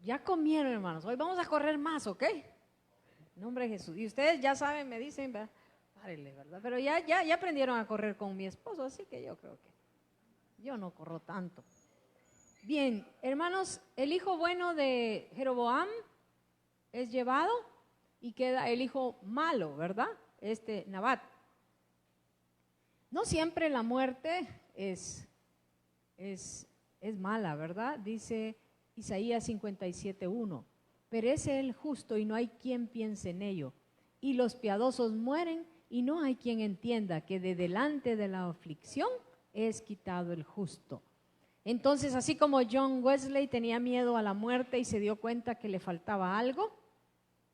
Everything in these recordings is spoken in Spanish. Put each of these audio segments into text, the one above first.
Ya comieron, hermanos. Hoy vamos a correr más, ¿ok? En nombre de Jesús. Y ustedes ya saben, me dicen, párele, ¿verdad? Pero ya aprendieron a correr con mi esposo, así que yo creo que yo no corro tanto. Bien, hermanos, el hijo bueno de Jeroboam es llevado y queda el hijo malo, ¿verdad? Nabat. No siempre la muerte es mala, ¿verdad? Dice Isaías 57:1. Perece el justo y no hay quien piense en ello. Y los piadosos mueren y no hay quien entienda que de delante de la aflicción es quitado el justo. Entonces, así como John Wesley tenía miedo a la muerte y se dio cuenta que le faltaba algo,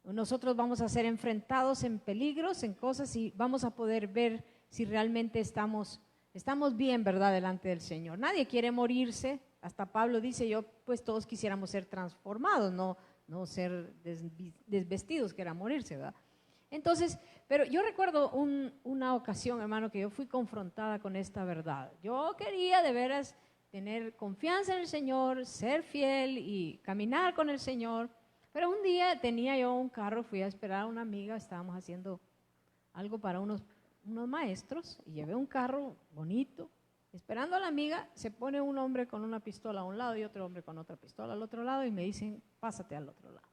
nosotros vamos a ser enfrentados en peligros, en cosas, y vamos a poder ver si realmente estamos bien, ¿verdad?, delante del Señor. Nadie quiere morirse. Hasta Pablo dice, pues todos quisiéramos ser transformados, no ser desvestidos, que era morirse, ¿verdad? Entonces, pero yo recuerdo una ocasión, hermano, que yo fui confrontada con esta verdad. Yo quería de veras tener confianza en el Señor, ser fiel y caminar con el Señor. Pero un día tenía yo un carro, fui a esperar a una amiga, estábamos haciendo algo para unos maestros, y llevé un carro bonito. Esperando a la amiga, se pone un hombre con una pistola a un lado y otro hombre con otra pistola al otro lado, y me dicen, pásate al otro lado.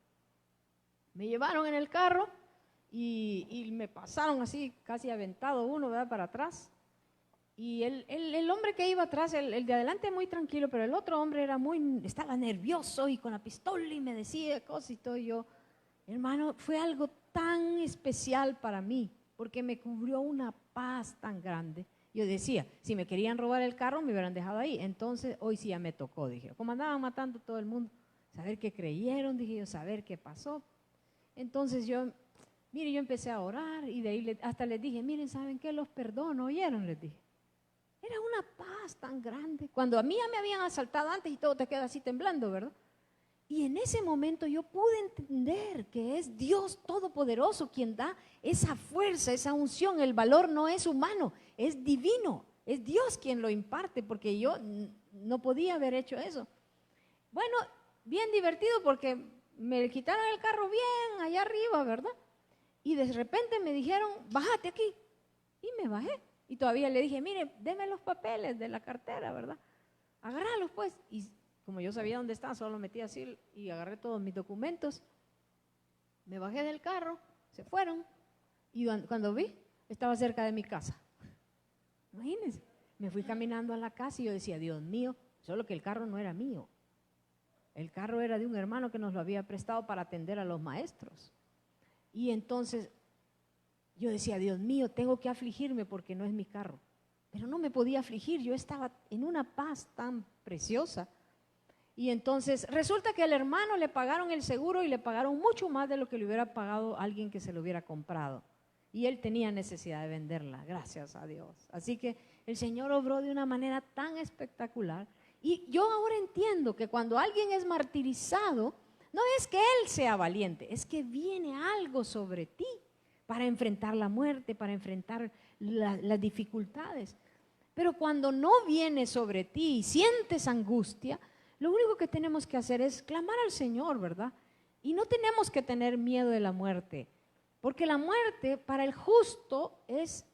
Me llevaron en el carro y me pasaron así, casi aventado uno, ¿verdad?, para atrás. Y el hombre que iba atrás, el de adelante muy tranquilo, pero el otro hombre estaba nervioso y con la pistola y me decía cosas y todo. Y yo, hermano, fue algo tan especial para mí, porque me cubrió una paz tan grande. Yo decía, si me querían robar el carro, me hubieran dejado ahí. Entonces, hoy sí ya me tocó, dije. Como andaban matando a todo el mundo, saber qué creyeron, dije yo, saber qué pasó. Entonces yo empecé a orar y de ahí hasta les dije, miren, ¿saben qué? Los perdono, ¿oyeron? Les dije. Era una paz tan grande. Cuando a mí ya me habían asaltado antes y todo te queda así temblando, ¿verdad? Y en ese momento yo pude entender que es Dios Todopoderoso quien da esa fuerza, esa unción. El valor no es humano, es divino. Es Dios quien lo imparte, porque yo no podía haber hecho eso. Bueno, bien divertido porque me quitaron el carro bien allá arriba, ¿verdad? Y de repente me dijeron, bájate aquí. Y me bajé. Y todavía le dije, mire, deme los papeles de la cartera, ¿verdad? Agárralos pues. Y como yo sabía dónde estaban, solo metí así y agarré todos mis documentos. Me bajé del carro, se fueron. Y cuando vi, estaba cerca de mi casa. Imagínense, me fui caminando a la casa y yo decía, Dios mío, solo que el carro no era mío. El carro era de un hermano que nos lo había prestado para atender a los maestros. Y entonces yo decía, Dios mío, tengo que afligirme porque no es mi carro. Pero no me podía afligir, yo estaba en una paz tan preciosa. Y entonces resulta que al hermano le pagaron el seguro y le pagaron mucho más de lo que le hubiera pagado alguien que se lo hubiera comprado. Y él tenía necesidad de venderla, gracias a Dios. Así que el Señor obró de una manera tan espectacular. Y yo ahora entiendo que cuando alguien es martirizado, no es que él sea valiente, es que viene algo sobre ti para enfrentar la muerte, para enfrentar las dificultades. Pero cuando no viene sobre ti y sientes angustia, lo único que tenemos que hacer es clamar al Señor, ¿verdad? Y no tenemos que tener miedo de la muerte, porque la muerte para el justo es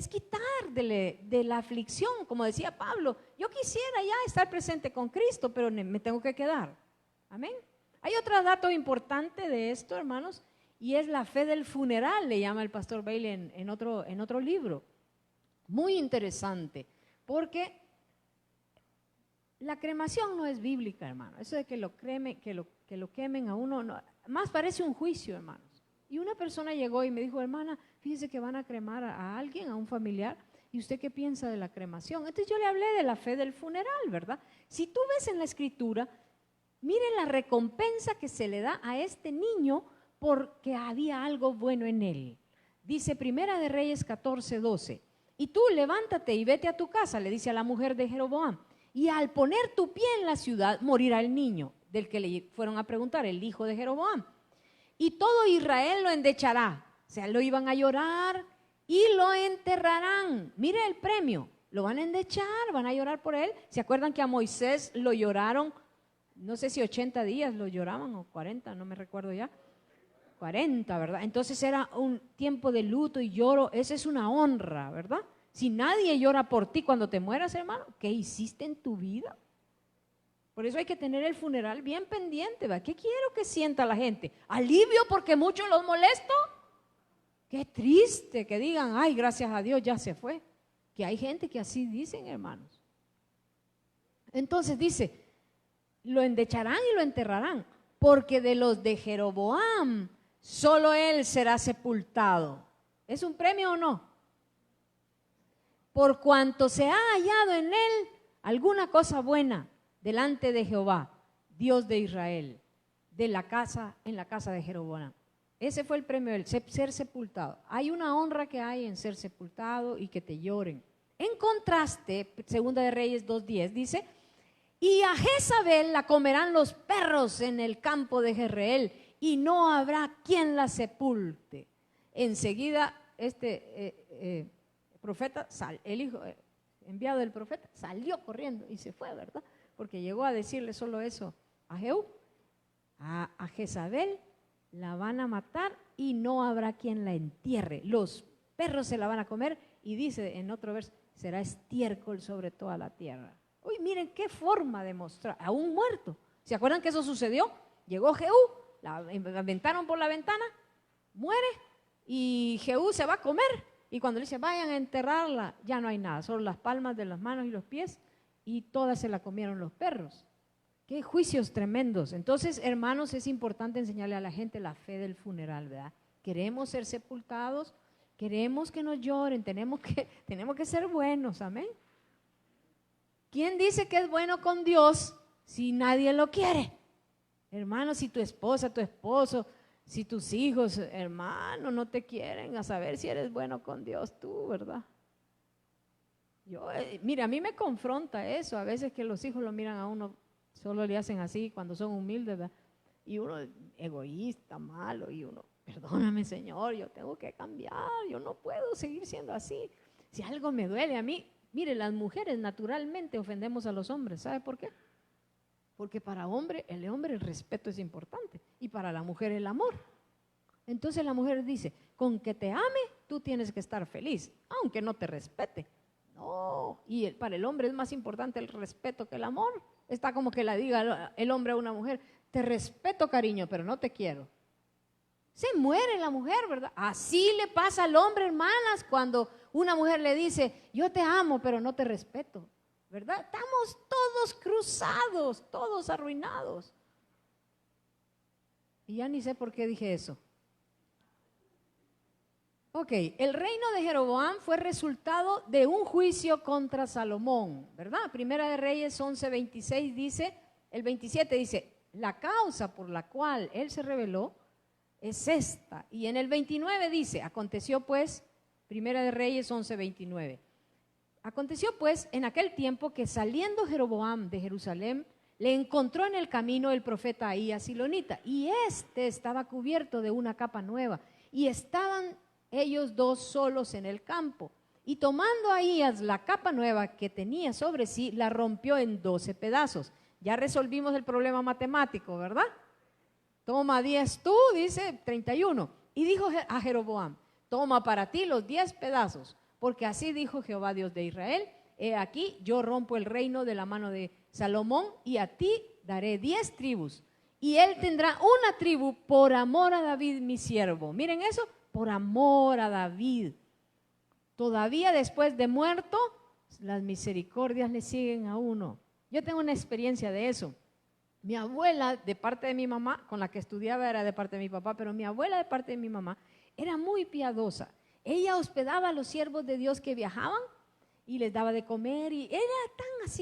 quitar de la aflicción, como decía Pablo. Yo quisiera ya estar presente con Cristo, pero me tengo que quedar. Amén. Hay otro dato importante de esto, hermanos, y es la fe del funeral, le llama el pastor Bailey en otro libro. Muy interesante, porque la cremación no es bíblica, hermano. Eso de que lo quemen a uno, no, más parece un juicio, hermanos. Y una persona llegó y me dijo, hermana, fíjese que van a cremar a alguien, a un familiar, ¿y usted qué piensa de la cremación? Entonces yo le hablé de la fe del funeral, ¿verdad? Si tú ves en la Escritura, miren la recompensa que se le da a este niño porque había algo bueno en él. Dice Primera de Reyes 14:12, y tú levántate y vete a tu casa, le dice a la mujer de Jeroboam, y al poner tu pie en la ciudad morirá el niño del que le fueron a preguntar, el hijo de Jeroboam. Y todo Israel lo endechará, o sea, lo iban a llorar y lo enterrarán. Mire el premio, lo van a endechar, van a llorar por él. ¿Se acuerdan que a Moisés lo lloraron no sé si 80 días lo lloraban o 40, no me recuerdo ya. 40, ¿verdad? Entonces era un tiempo de luto y lloro, esa es una honra, ¿verdad? Si nadie llora por ti cuando te mueras, hermano, ¿qué hiciste en tu vida? Por eso hay que tener el funeral bien pendiente, ¿verdad? ¿Qué quiero que sienta la gente? ¿Alivio porque mucho los molesto? Qué triste que digan, ay, gracias a Dios ya se fue. Que hay gente que así dicen, hermanos. Entonces dice, lo endecharán y lo enterrarán, porque de los de Jeroboam solo él será sepultado. ¿Es un premio o no? Por cuanto se ha hallado en él alguna cosa buena delante de Jehová, Dios de Israel, en la casa de Jeroboam. Ese fue el premio, el ser sepultado. Hay una honra que hay en ser sepultado y que te lloren. En contraste, Segunda de Reyes 2:10 dice, y a Jezabel la comerán los perros en el campo de Jezreel, y no habrá quien la sepulte. Enseguida profeta, el hijo enviado del profeta, salió corriendo y se fue, ¿verdad? Porque llegó a decirle solo eso a Jehú. A Jezabel la van a matar y no habrá quien la entierre. Los perros se la van a comer y dice en otro verso, será estiércol sobre toda la tierra. Uy, miren qué forma de mostrar, a un muerto. ¿Se acuerdan que eso sucedió? Llegó Jehú, la aventaron por la ventana, muere y Jehú se va a comer. Y cuando le dice, vayan a enterrarla, ya no hay nada, solo las palmas de las manos y los pies, y todas se la comieron los perros. Qué juicios tremendos. Entonces, hermanos, es importante enseñarle a la gente la fe del funeral, ¿verdad? Queremos ser sepultados, queremos que nos lloren, tenemos que ser buenos, amén. ¿Quién dice que es bueno con Dios si nadie lo quiere? Hermano, si tu esposa, tu esposo, si tus hijos, hermano, no te quieren, a saber si eres bueno con Dios tú, ¿verdad? Mira, a mí me confronta eso, a veces que los hijos lo miran a uno, solo le hacen así cuando son humildes, ¿verdad? Y uno egoísta, malo, y uno, perdóname Señor, yo tengo que cambiar, yo no puedo seguir siendo así. Si algo me duele a mí, mire, las mujeres naturalmente ofendemos a los hombres, ¿sabe por qué? Porque para el hombre el respeto es importante y para la mujer el amor. Entonces la mujer dice, con que te ame, tú tienes que estar feliz, aunque no te respete. No, y para el hombre es más importante el respeto que el amor. Está como que le diga el hombre a una mujer, te respeto cariño, pero no te quiero. Se muere la mujer, ¿verdad? Así le pasa al hombre, hermanas, cuando una mujer le dice, yo te amo, pero no te respeto, ¿verdad? Estamos todos cruzados, todos arruinados. Y ya ni sé por qué dije eso. Ok, el reino de Jeroboam fue resultado de un juicio contra Salomón, ¿verdad? Primera de Reyes 11:26 dice, el 27 dice, la causa por la cual él se rebeló es esta. Y en el 29 dice, aconteció pues, Primera de Reyes 11:29, aconteció pues en aquel tiempo que saliendo Jeroboam de Jerusalén, le encontró en el camino el profeta Ahías silonita, y este estaba cubierto de una capa nueva, y estaban ellos dos solos en el campo. Y tomando Ahías la capa nueva que tenía sobre sí, la rompió en 12 pedazos. Ya resolvimos el problema matemático, ¿verdad? Toma 10 tú, dice 31. Y dijo a Jeroboam, toma para ti los 10 pedazos, porque así dijo Jehová Dios de Israel, he aquí yo rompo el reino de la mano de Salomón y a ti daré 10 tribus. Y él tendrá una tribu por amor a David mi siervo. Miren eso, por amor a David. Todavía después de muerto, las misericordias le siguen a uno. Yo tengo una experiencia de eso. Mi abuela, de parte de mi mamá, con la que estudiaba era de parte de mi papá, pero mi abuela de parte de mi mamá era muy piadosa. Ella hospedaba a los siervos de Dios que viajaban y les daba de comer, y era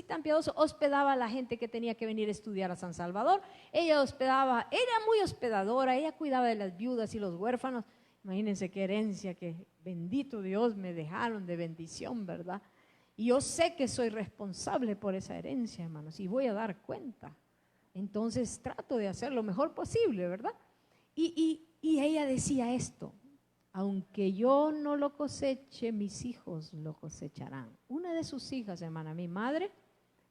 tan piadoso, hospedaba a la gente que tenía que venir a estudiar a San Salvador. Ella hospedaba, era muy hospedadora, ella cuidaba de las viudas y los huérfanos. Imagínense qué herencia, que bendito Dios me dejaron de bendición, ¿verdad? Y yo sé que soy responsable por esa herencia, hermanos, y voy a dar cuenta. Entonces trato de hacer lo mejor posible, ¿verdad? Y ella decía esto, aunque yo no lo coseche, mis hijos lo cosecharán. Una de sus hijas, hermana, mi madre,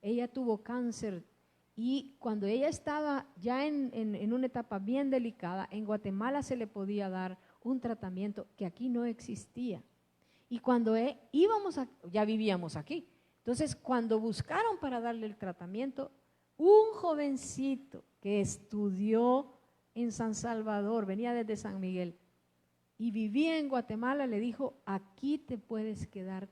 ella tuvo cáncer Y cuando ella estaba ya en una etapa bien delicada, en Guatemala se le podía dar un tratamiento que aquí no existía. Y cuando ya vivíamos aquí. Entonces, cuando buscaron para darle el tratamiento, un jovencito que estudió en San Salvador, venía desde San Miguel y vivía en Guatemala, le dijo, aquí te puedes quedar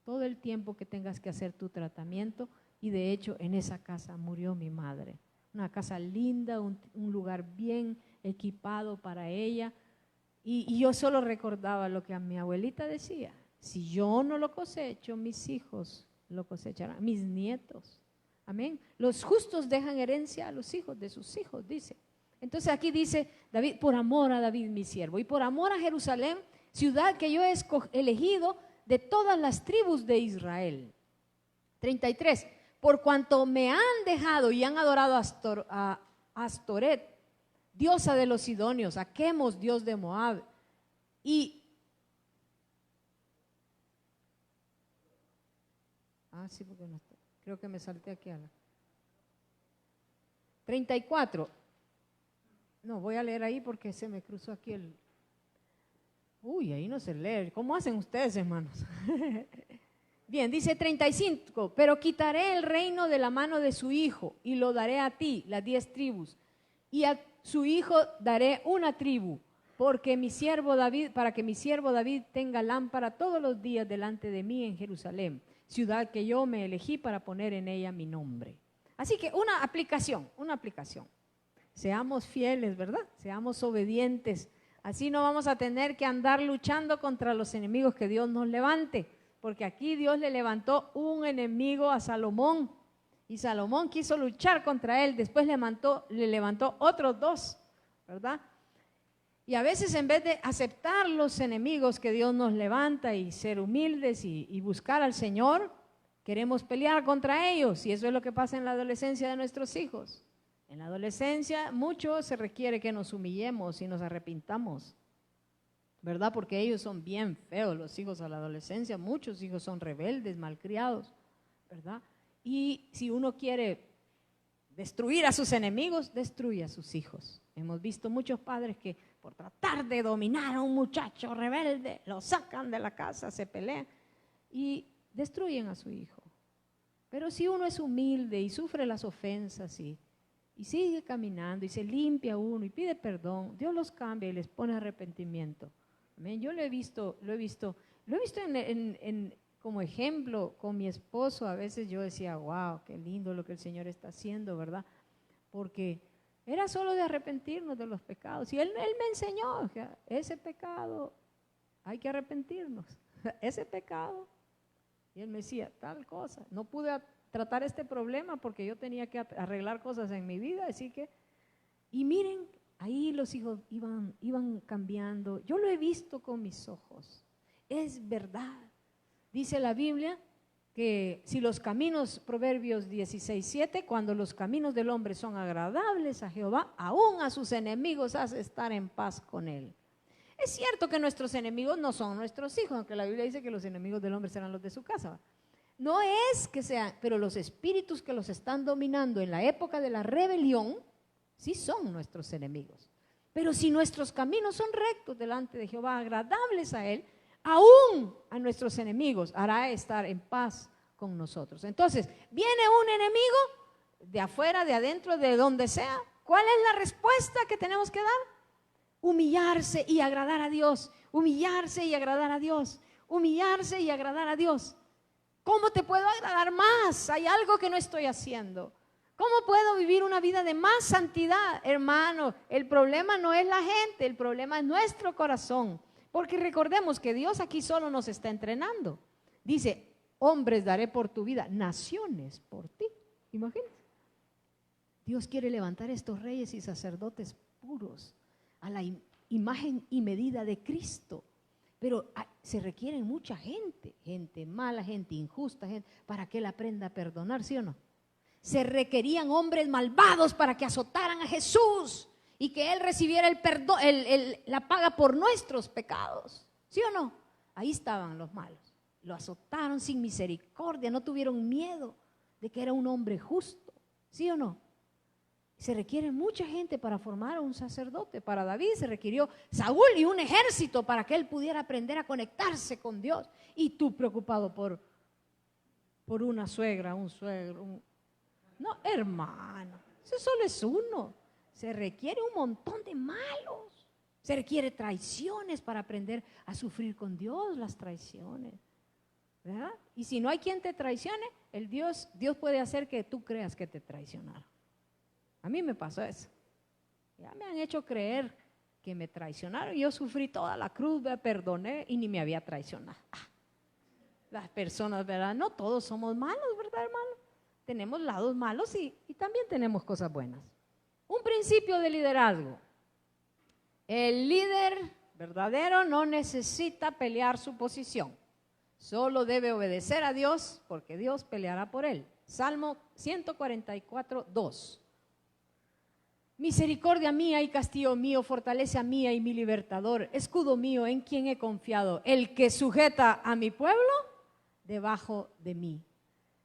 todo el tiempo que tengas que hacer tu tratamiento. Y de hecho, en esa casa murió mi madre. Una casa linda, un lugar bien equipado para ella. Y yo solo recordaba lo que a mi abuelita decía: si yo no lo cosecho, mis hijos lo cosecharán, mis nietos. Amén. Los justos dejan herencia a los hijos de sus hijos, dice. Entonces aquí dice David, por amor a David mi siervo, y por amor a Jerusalén, ciudad que yo he elegido de todas las tribus de Israel. 33. Por cuanto me han dejado y han adorado a Astoret, diosa de los sidonios, a Quemos, dios de Moab, y sí, porque no está, creo que me salté aquí a la 34. No, voy a leer ahí porque se me cruzó aquí el... ahí no se lee. ¿Cómo hacen ustedes, hermanos? Bien, dice 35, pero quitaré el reino de la mano de su hijo y lo daré a ti, las 10 tribus, y a su hijo daré una tribu, porque mi siervo David, para que mi siervo David tenga lámpara todos los días delante de mí en Jerusalén, ciudad que yo me elegí para poner en ella mi nombre. Así que una aplicación. Seamos fieles, ¿verdad? Seamos obedientes. Así no vamos a tener que andar luchando contra los enemigos que Dios nos levante. Porque aquí Dios le levantó un enemigo a Salomón. Y Salomón quiso luchar contra él. Después le levantó otros 2, ¿verdad? Y a veces en vez de aceptar los enemigos que Dios nos levanta y ser humildes y buscar al Señor, queremos pelear contra ellos. Y eso es lo que pasa en la adolescencia de nuestros hijos. En la adolescencia mucho se requiere que nos humillemos y nos arrepintamos, ¿verdad? Porque ellos son bien feos, los hijos a la adolescencia. Muchos hijos son rebeldes, malcriados, ¿verdad? Y si uno quiere destruir a sus enemigos, destruye a sus hijos. Hemos visto muchos padres que por tratar de dominar a un muchacho rebelde, lo sacan de la casa, se pelean y destruyen a su hijo. Pero si uno es humilde y sufre las ofensas y sigue caminando y se limpia uno y pide perdón, Dios los cambia y les pone arrepentimiento. Amén. Yo lo he visto como ejemplo con mi esposo. A veces yo decía, wow, qué lindo lo que el Señor está haciendo, ¿verdad? Porque era solo de arrepentirnos de los pecados. Y él me enseñó que ese pecado hay que arrepentirnos, ese pecado. Y él me decía, tal cosa. No pude tratar este problema porque yo tenía que arreglar cosas en mi vida, así que, y miren, ahí los hijos iban cambiando. Yo lo he visto con mis ojos, es verdad. Dice la Biblia que si los caminos, Proverbios 16:7, cuando los caminos del hombre son agradables a Jehová, aún a sus enemigos hace estar en paz con él. Es cierto que nuestros enemigos no son nuestros hijos, aunque la Biblia dice que los enemigos del hombre serán los de su casa. No es que sean, pero los espíritus que los están dominando en la época de la rebelión, sí son nuestros enemigos. Pero si nuestros caminos son rectos delante de Jehová, agradables a él, aún a nuestros enemigos hará estar en paz con nosotros. Entonces, viene un enemigo de afuera, de adentro, de donde sea. ¿Cuál es la respuesta que tenemos que dar? Humillarse y agradar a Dios, humillarse y agradar a Dios, humillarse y agradar a Dios. ¿Cómo te puedo agradar más? Hay algo que no estoy haciendo. ¿Cómo puedo vivir una vida de más santidad? Hermano, el problema no es la gente, el problema es nuestro corazón. Porque recordemos que Dios aquí solo nos está entrenando. Dice, hombres daré por tu vida, naciones por ti. Imagínense. Dios quiere levantar estos reyes y sacerdotes puros a la imagen y medida de Cristo. Pero se requiere mucha gente, gente mala, gente injusta, para que Él aprenda a perdonar, ¿sí o no? Se requerían hombres malvados para que azotaran a Jesús y que Él recibiera el perdón, la paga por nuestros pecados, ¿sí o no? Ahí estaban los malos, lo azotaron sin misericordia, no tuvieron miedo de que era un hombre justo, ¿sí o no? Se requiere mucha gente para formar un sacerdote. Para David se requirió Saúl y un ejército para que él pudiera aprender a conectarse con Dios. Y tú preocupado por una suegra, un suegro. No, hermano, eso solo es uno. Se requiere un montón de malos. Se requiere traiciones para aprender a sufrir con Dios las traiciones, ¿verdad? Y si no hay quien te traicione, Dios puede hacer que tú creas que te traicionaron. A mí me pasó eso. Ya me han hecho creer que me traicionaron. Yo sufrí toda la cruz, me perdoné y ni me había traicionado. Las personas, ¿verdad? No todos somos malos, ¿verdad, hermano? Tenemos lados malos y también tenemos cosas buenas. Un principio de liderazgo. El líder verdadero no necesita pelear su posición. Solo debe obedecer a Dios porque Dios peleará por él. Salmo 144, 2. Misericordia mía y castillo mío, fortaleza mía y mi libertador, escudo mío en quien he confiado, el que sujeta a mi pueblo debajo de mí.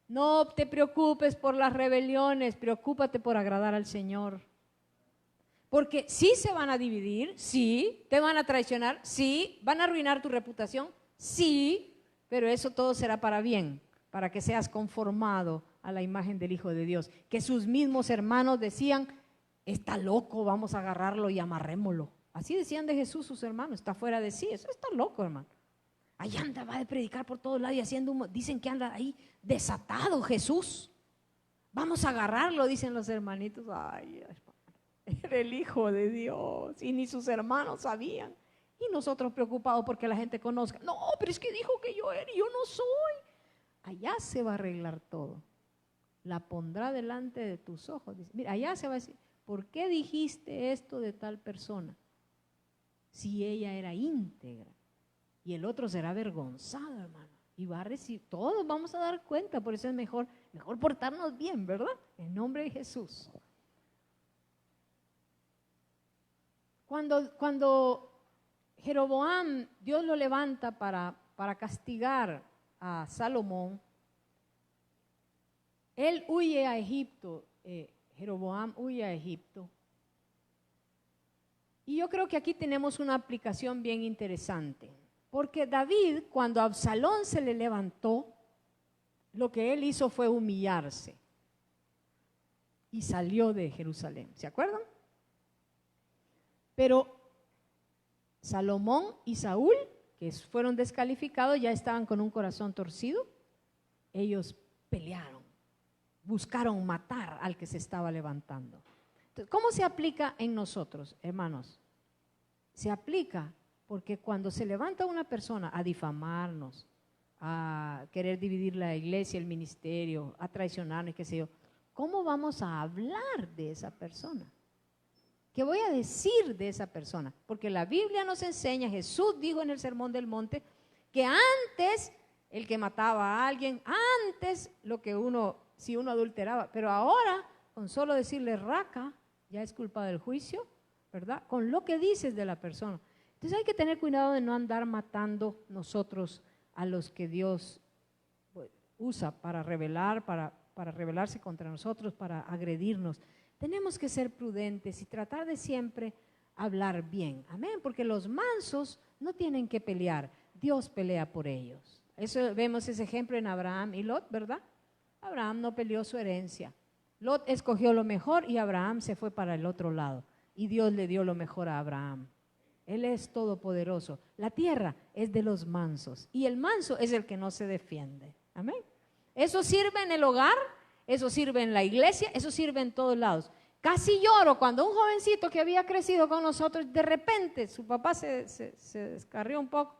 No te preocupes por las rebeliones, preocúpate por agradar al Señor. Porque sí se van a dividir, sí, te van a traicionar, sí, van a arruinar tu reputación, sí, pero eso todo será para bien, para que seas conformado a la imagen del Hijo de Dios. Que sus mismos hermanos decían, está loco, vamos a agarrarlo y amarrémoslo. Así decían de Jesús sus hermanos, está fuera de sí, eso está loco, hermano. Ahí anda, va a predicar por todos lados y haciendo, dicen que anda ahí desatado Jesús. Vamos a agarrarlo, dicen los hermanitos. Ay, era el Hijo de Dios y ni sus hermanos sabían. Y nosotros preocupados porque la gente conozca. No, pero es que dijo que yo era y yo no soy. Allá se va a arreglar todo. La pondrá delante de tus ojos. Dice, mira, allá se va a decir, ¿por qué dijiste esto de tal persona? Si ella era íntegra. Y el otro será avergonzado, hermano. Y va a recibir, todos vamos a dar cuenta, por eso es mejor portarnos bien, ¿verdad? En nombre de Jesús. Cuando Jeroboam, Dios lo levanta para castigar a Salomón, él huye a Egipto, Jeroboam huye a Egipto. Y yo creo que aquí tenemos una aplicación bien interesante. Porque David, cuando a Absalón se le levantó, lo que él hizo fue humillarse y salió de Jerusalén. ¿Se acuerdan? Pero Salomón y Saúl, que fueron descalificados, ya estaban con un corazón torcido. Ellos pelearon, buscaron matar al que se estaba levantando. Entonces, ¿cómo se aplica en nosotros, hermanos? Se aplica porque cuando se levanta una persona a difamarnos, a querer dividir la iglesia, el ministerio, a traicionarnos, qué sé yo, ¿cómo vamos a hablar de esa persona? ¿Qué voy a decir de esa persona? Porque la Biblia nos enseña, Jesús dijo en el Sermón del Monte, que antes el que mataba a alguien, antes si uno adulteraba, pero ahora con solo decirle raca, ya es culpa del juicio, ¿verdad? Con lo que dices de la persona. Entonces hay que tener cuidado de no andar matando nosotros a los que Dios usa para rebelarse contra nosotros, para agredirnos. Tenemos que ser prudentes y tratar de siempre hablar bien. Amén, porque los mansos no tienen que pelear, Dios pelea por ellos. Eso vemos ese ejemplo en Abraham y Lot, ¿verdad? Abraham no peleó su herencia. Lot escogió lo mejor y Abraham se fue para el otro lado. Y Dios le dio lo mejor a Abraham. Él es todopoderoso. La tierra es de los mansos y el manso es el que no se defiende. Amén. Eso sirve en el hogar, eso sirve en la iglesia, eso sirve en todos lados. Casi lloro cuando un jovencito que había crecido con nosotros, de repente su papá se descarrió un poco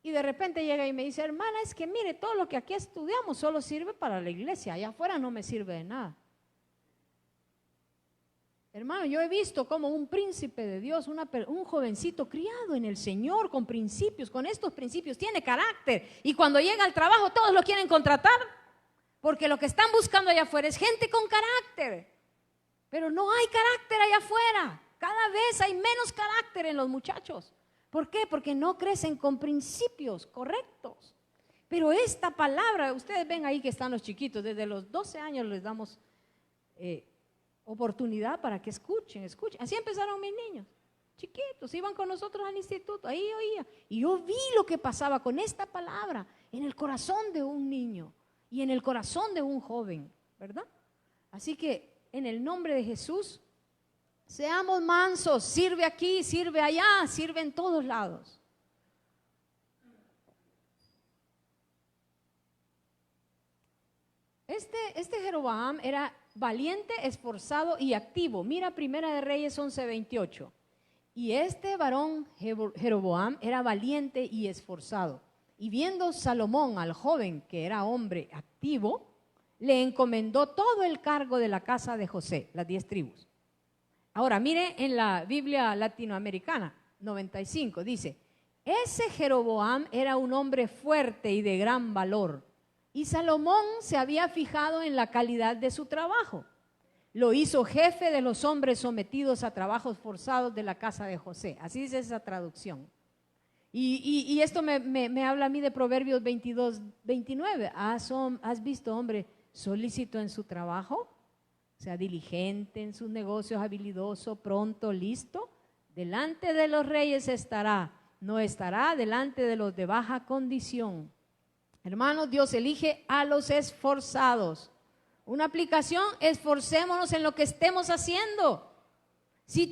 y de repente llega y me dice, hermana, es que mire, todo lo que aquí estudiamos solo sirve para la iglesia, allá afuera no me sirve de nada. Hermano, yo he visto como un príncipe de Dios, un jovencito criado en el Señor, con principios, con estos principios, tiene carácter. Y cuando llega al trabajo todos lo quieren contratar, porque lo que están buscando allá afuera es gente con carácter. Pero no hay carácter allá afuera, cada vez hay menos carácter en los muchachos. ¿Por qué? Porque no crecen con principios correctos. Pero esta palabra, ustedes ven ahí que están los chiquitos, desde los 12 años les damos oportunidad para que escuchen. Así empezaron mis niños, chiquitos, iban con nosotros al instituto, ahí oía. Y yo vi lo que pasaba con esta palabra en el corazón de un niño y en el corazón de un joven, ¿verdad? Así que en el nombre de Jesús, seamos mansos, sirve aquí, sirve allá, sirve en todos lados. Este Jeroboam era valiente, esforzado y activo. Mira Primera de Reyes 11:28. Y este varón Jeroboam era valiente y esforzado. Y viendo Salomón al joven, que era hombre activo, le encomendó todo el cargo de la casa de José, las 10 tribus. Ahora, mire en la Biblia latinoamericana, 95, dice, ese Jeroboam era un hombre fuerte y de gran valor. Y Salomón se había fijado en la calidad de su trabajo. Lo hizo jefe de los hombres sometidos a trabajos forzados de la casa de José. Así dice esa traducción. Y esto me habla a mí de Proverbios 22:29. ¿Has visto hombre solícito en su trabajo? O sea, diligente en sus negocios, habilidoso, pronto, listo. Delante de los reyes estará, no estará delante de los de baja condición. Hermanos, Dios elige a los esforzados. Una aplicación, esforcémonos en lo que estemos haciendo. Si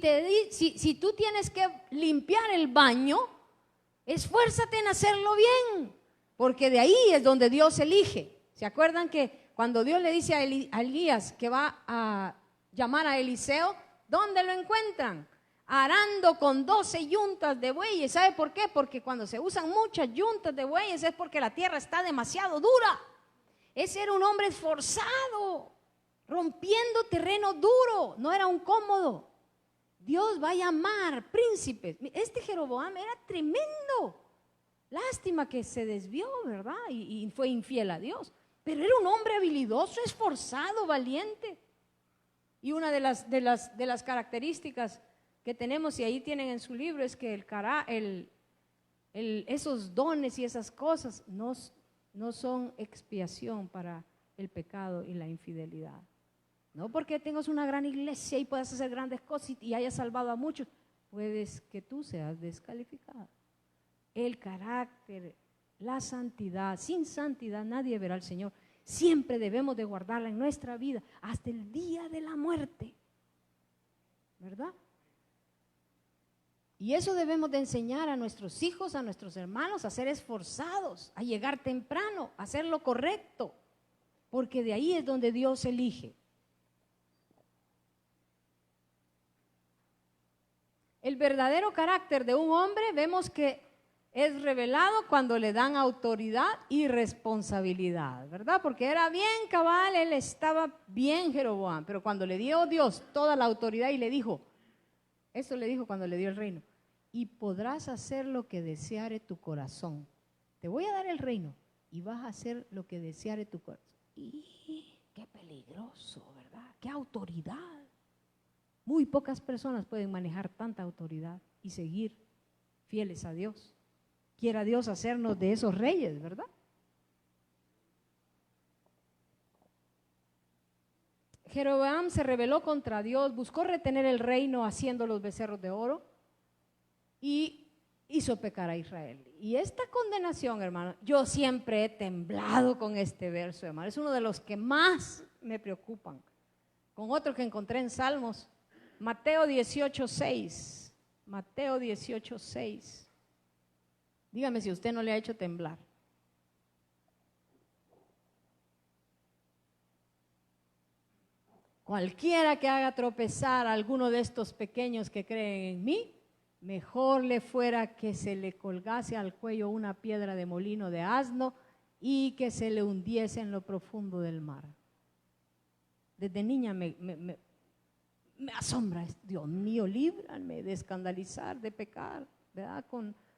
tú tienes que limpiar el baño, esfuérzate en hacerlo bien, porque de ahí es donde Dios elige. ¿Se acuerdan que cuando Dios le dice a Elías que va a llamar a Eliseo, ¿dónde lo encuentran? Arando con 12 yuntas de bueyes. ¿Sabe por qué? Porque cuando se usan muchas yuntas de bueyes es porque la tierra está demasiado dura. Ese era un hombre esforzado, rompiendo terreno duro, no era un cómodo. Dios va a llamar príncipes. Este Jeroboam era tremendo. Lástima que se desvió, ¿verdad? Y fue infiel a Dios. Pero era un hombre habilidoso, esforzado, valiente. Y una de las características que tenemos, y ahí tienen en su libro, es que esos dones y esas cosas no son expiación para el pecado y la infidelidad. No porque tengas una gran iglesia y puedas hacer grandes cosas y hayas salvado a muchos, puedes que tú seas descalificado. El carácter, la santidad, sin santidad nadie verá al Señor. Siempre debemos de guardarla en nuestra vida hasta el día de la muerte, ¿verdad? Y eso debemos de enseñar a nuestros hijos, a nuestros hermanos, a ser esforzados, a llegar temprano, a hacer lo correcto, porque de ahí es donde Dios elige. El verdadero carácter de un hombre vemos que es revelado cuando le dan autoridad y responsabilidad, ¿verdad? Porque era bien cabal, él estaba bien Jeroboam, pero cuando le dio Dios toda la autoridad y le dijo, eso le dijo cuando le dio el reino, y podrás hacer lo que deseare tu corazón. Te voy a dar el reino y vas a hacer lo que deseare tu corazón. Y qué peligroso, ¿verdad? Qué autoridad. Muy pocas personas pueden manejar tanta autoridad y seguir fieles a Dios. Quiera Dios hacernos de esos reyes, ¿verdad? Jeroboam se rebeló contra Dios, buscó retener el reino haciendo los becerros de oro y hizo pecar a Israel. Y esta condenación, hermano, yo siempre he temblado con este verso, hermano. Es uno de los que más me preocupan. Con otro que encontré en Salmos, Mateo 18:6. Mateo 18:6. Dígame si usted no le ha hecho temblar. Cualquiera que haga tropezar a alguno de estos pequeños que creen en mí, mejor le fuera que se le colgase al cuello una piedra de molino de asno y que se le hundiese en lo profundo del mar. Desde niña me asombra, Dios mío, líbrame de escandalizar, de pecar, ¿verdad?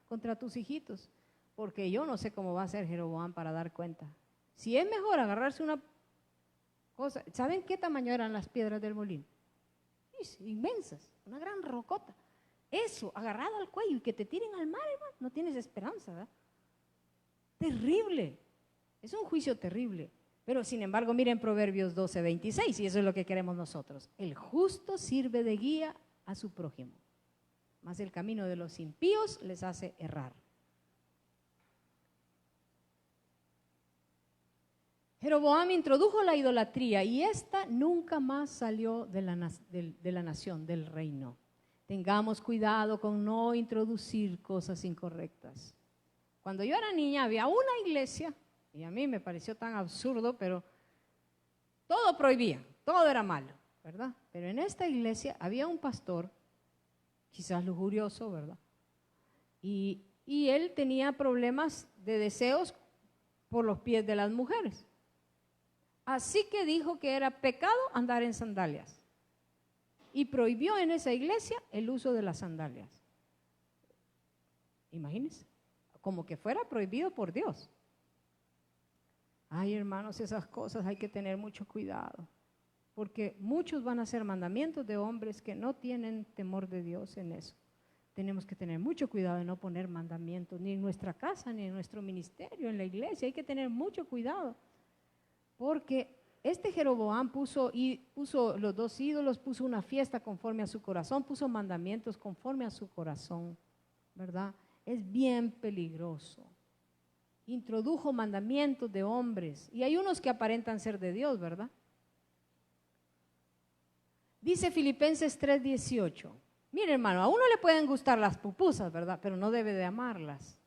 Contra tus hijitos, porque yo no sé cómo va a ser Jeroboam para dar cuenta. Si es mejor agarrarse una cosa, ¿saben qué tamaño eran las piedras del molino? Inmensas, una gran rocota. Eso, agarrado al cuello y que te tiren al mar, hermano, no tienes esperanza, ¿verdad? Terrible, es un juicio terrible. Pero sin embargo, miren Proverbios 12:26, y eso es lo que queremos nosotros. El justo sirve de guía a su prójimo, mas el camino de los impíos les hace errar. Jeroboam introdujo la idolatría y esta nunca más salió de la nación, del reino. Tengamos cuidado con no introducir cosas incorrectas. Cuando yo era niña había una iglesia, y a mí me pareció tan absurdo, pero todo prohibía, todo era malo, ¿verdad? Pero en esta iglesia había un pastor, quizás lujurioso, ¿verdad? Y él tenía problemas de deseos por los pies de las mujeres. Así que dijo que era pecado andar en sandalias. Y prohibió en esa iglesia el uso de las sandalias. Imagínense, como que fuera prohibido por Dios. Ay, hermanos, esas cosas hay que tener mucho cuidado, porque muchos van a ser mandamientos de hombres que no tienen temor de Dios en eso. Tenemos que tener mucho cuidado de no poner mandamientos, ni en nuestra casa, ni en nuestro ministerio, en la iglesia. Hay que tener mucho cuidado, porque este Jeroboam puso los dos ídolos, puso una fiesta conforme a su corazón, puso mandamientos conforme a su corazón, ¿verdad? Es bien peligroso. Introdujo mandamientos de hombres, y hay unos que aparentan ser de Dios, ¿verdad? Dice Filipenses 3:18. Mire, hermano, a uno le pueden gustar las pupusas, ¿verdad? Pero no debe de amarlas.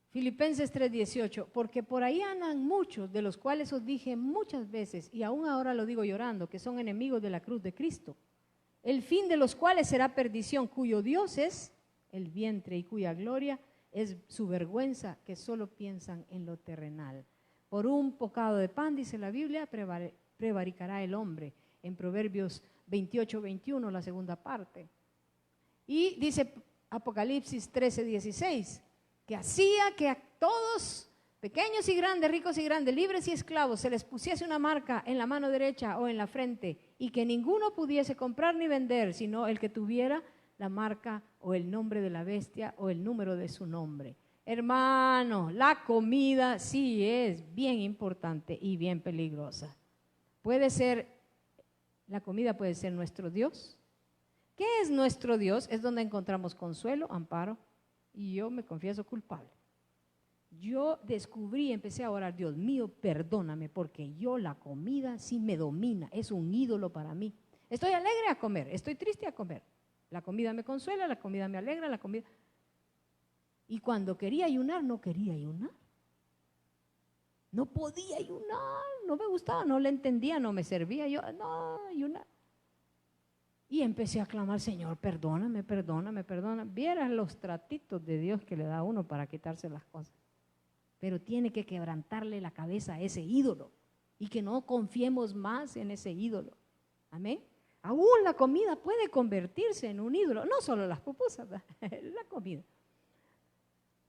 Filipenses 3:18, porque por ahí andan muchos, de los cuales os dije muchas veces, y aún ahora lo digo llorando, que son enemigos de la cruz de Cristo, el fin de los cuales será perdición, cuyo Dios es el vientre y cuya gloria es su vergüenza, que solo piensan en lo terrenal. Por un bocado de pan, dice la Biblia, prevaricará el hombre, en Proverbios 28:21, la segunda parte. Y dice Apocalipsis 13:16, que hacía que a todos, pequeños y grandes, ricos y grandes, libres y esclavos, se les pusiese una marca en la mano derecha o en la frente, y que ninguno pudiese comprar ni vender, sino el que tuviera la marca o el nombre de la bestia o el número de su nombre. Hermano, la comida sí es bien importante y bien peligrosa. La comida puede ser nuestro Dios. ¿Qué es nuestro Dios? Es donde encontramos consuelo, amparo, y yo me confieso culpable. Yo descubrí, empecé a orar, Dios mío, perdóname, porque la comida sí me domina, es un ídolo para mí. Estoy alegre a comer, estoy triste a comer. La comida me consuela, la comida me alegra, la comida. Y cuando quería ayunar, no quería ayunar. No podía ayunar, no me gustaba, no le entendía, no me servía. Yo, no, ayunar. Y empecé a clamar, Señor, perdóname, perdóname, perdóname. Vieras los tratitos de Dios que le da a uno para quitarse las cosas. Pero tiene que quebrantarle la cabeza a ese ídolo y que no confiemos más en ese ídolo. Amén. Aún la comida puede convertirse en un ídolo, no solo las pupusas, la comida.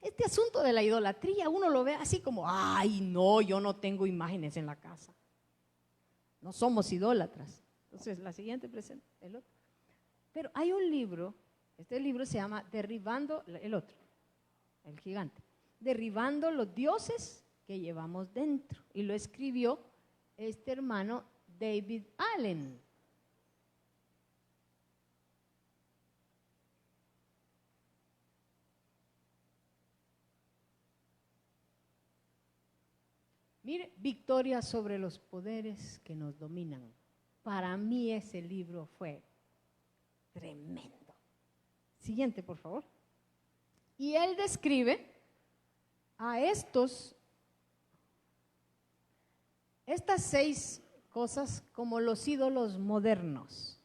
Este asunto de la idolatría uno lo ve así como, ay no, yo no tengo imágenes en la casa. No somos idólatras. Entonces la siguiente presenta, el otro. Pero hay un libro, este libro se llama Derribando, el otro, el gigante, Derribando los dioses que llevamos dentro. Y lo escribió este hermano David Allen. Mire, victoria sobre los poderes que nos dominan. Para mí ese libro fue tremendo. Siguiente, por favor. Y él describe a estas 6 cosas como los ídolos modernos.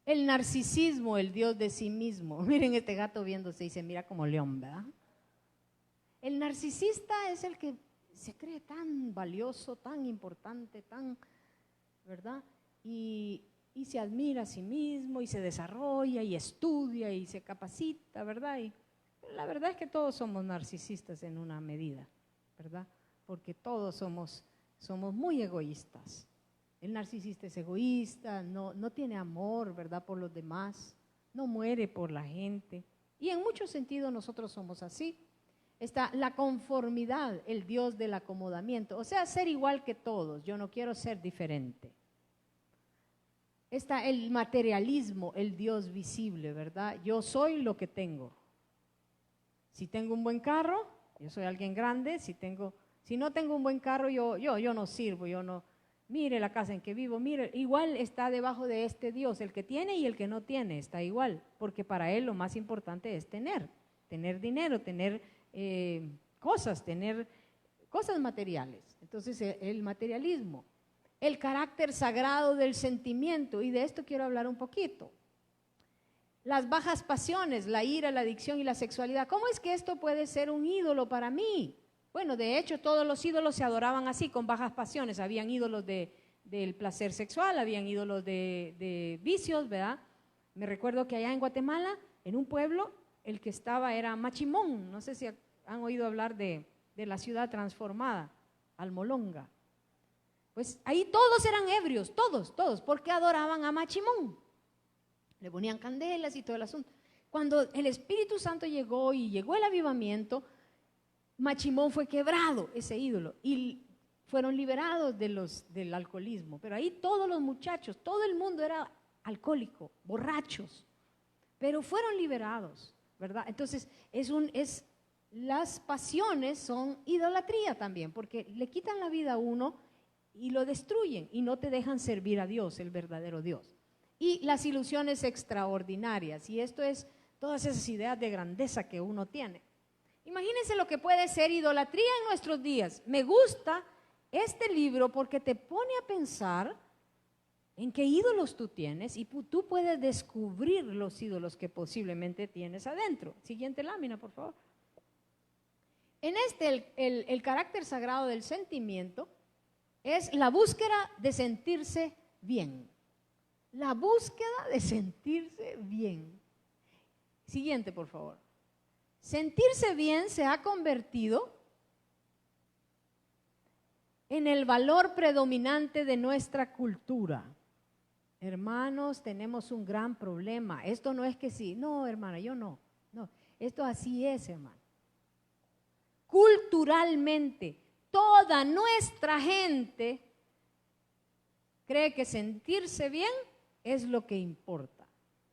El narcisismo, el Dios de sí mismo. Miren este gato viéndose y se mira como león, ¿verdad? El narcisista es el que se cree tan valioso, tan importante, ¿verdad? Y se admira a sí mismo y se desarrolla y estudia y se capacita, ¿verdad? Y la verdad es que todos somos narcisistas en una medida, ¿verdad? Porque todos somos muy egoístas. El narcisista es egoísta, no tiene amor, ¿verdad? Por los demás, no muere por la gente. Y en muchos sentidos nosotros somos así. Está la conformidad, el Dios del acomodamiento, o sea, ser igual que todos, yo no quiero ser diferente. Está el materialismo, el Dios visible, ¿verdad? Yo soy lo que tengo. Si tengo un buen carro, yo soy alguien grande. Si no tengo un buen carro, yo no sirvo, yo no. Mire la casa en que vivo, mire, igual está debajo de este Dios, el que tiene y el que no tiene, está igual, porque para él lo más importante es tener dinero, tener cosas materiales. Entonces el materialismo. El carácter sagrado del sentimiento, y de esto quiero hablar un poquito. Las bajas pasiones, la ira, la adicción y la sexualidad. ¿Cómo es que esto puede ser un ídolo para mí? Bueno, de hecho todos los ídolos se adoraban así, con bajas pasiones. Habían ídolos del placer sexual, habían ídolos de vicios, ¿verdad? Me recuerdo que allá en Guatemala, en un pueblo, el que estaba era Machimón. No sé si han oído hablar de la ciudad transformada, Almolonga. Pues ahí todos eran ebrios, todos, porque adoraban a Machimón. Le ponían candelas y todo el asunto. Cuando el Espíritu Santo llegó y llegó el avivamiento, Machimón fue quebrado, ese ídolo, y fueron liberados del alcoholismo. Pero ahí todos los muchachos, todo el mundo era alcohólico, borrachos, pero fueron liberados, ¿verdad? Entonces, las pasiones son idolatría también, porque le quitan la vida a uno y lo destruyen y no te dejan servir a Dios, el verdadero Dios. Y las ilusiones extraordinarias, y esto es todas esas ideas de grandeza que uno tiene. Imagínense lo que puede ser idolatría en nuestros días. Me gusta este libro porque te pone a pensar en qué ídolos tú tienes y tú puedes descubrir los ídolos que posiblemente tienes adentro. Siguiente lámina, por favor. En el carácter sagrado del sentimiento es la búsqueda de sentirse bien. La búsqueda de sentirse bien. Siguiente, por favor. Sentirse bien se ha convertido en el valor predominante de nuestra cultura. Hermanos, tenemos un gran problema. Esto no es que sí. No, hermana, yo no. No, esto así es, hermano. Culturalmente, toda nuestra gente cree que sentirse bien es lo que importa.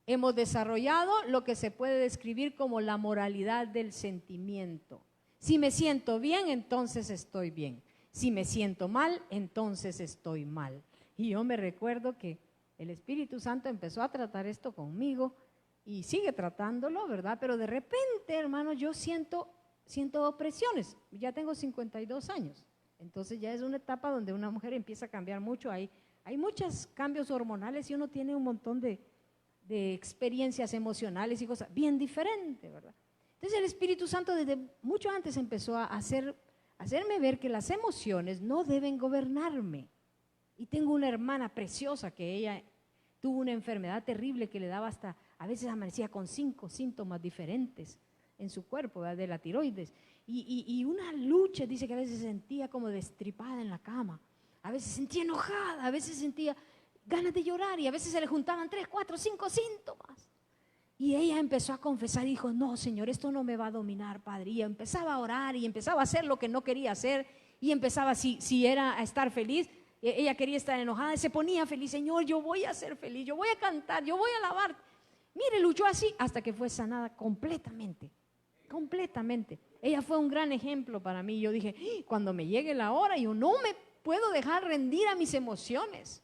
Hemos desarrollado lo que se puede describir como la moralidad del sentimiento. Si me siento bien, entonces estoy bien. Si me siento mal, entonces estoy mal. Y yo me recuerdo que el Espíritu Santo empezó a tratar esto conmigo y sigue tratándolo, ¿verdad? Pero de repente, hermano, yo siento opresiones. Ya tengo 52 años. Entonces ya es una etapa donde una mujer empieza a cambiar mucho. Hay muchos cambios hormonales y uno tiene un montón de experiencias emocionales y cosas bien diferentes, ¿verdad? Entonces el Espíritu Santo desde mucho antes empezó a hacerme ver que las emociones no deben gobernarme. Y tengo una hermana preciosa que ella tuvo una enfermedad terrible que le daba a veces amanecía con 5 síntomas diferentes en su cuerpo, ¿verdad? De la tiroides. Y una lucha, dice que a veces se sentía como destripada en la cama, a veces sentía enojada, a veces sentía ganas de llorar y a veces se le juntaban 3, 4, 5 síntomas. Y ella empezó a confesar y dijo, no, Señor, esto no me va a dominar, Padre. Y empezaba a orar y empezaba a hacer lo que no quería hacer y empezaba, si era a estar feliz, ella quería estar enojada y se ponía feliz. Señor, yo voy a ser feliz, yo voy a cantar, yo voy a alabar. Mire, luchó así hasta que fue sanada completamente. Ella fue un gran ejemplo para mí. Yo dije, cuando me llegue la hora, yo no me puedo dejar rendir a mis emociones.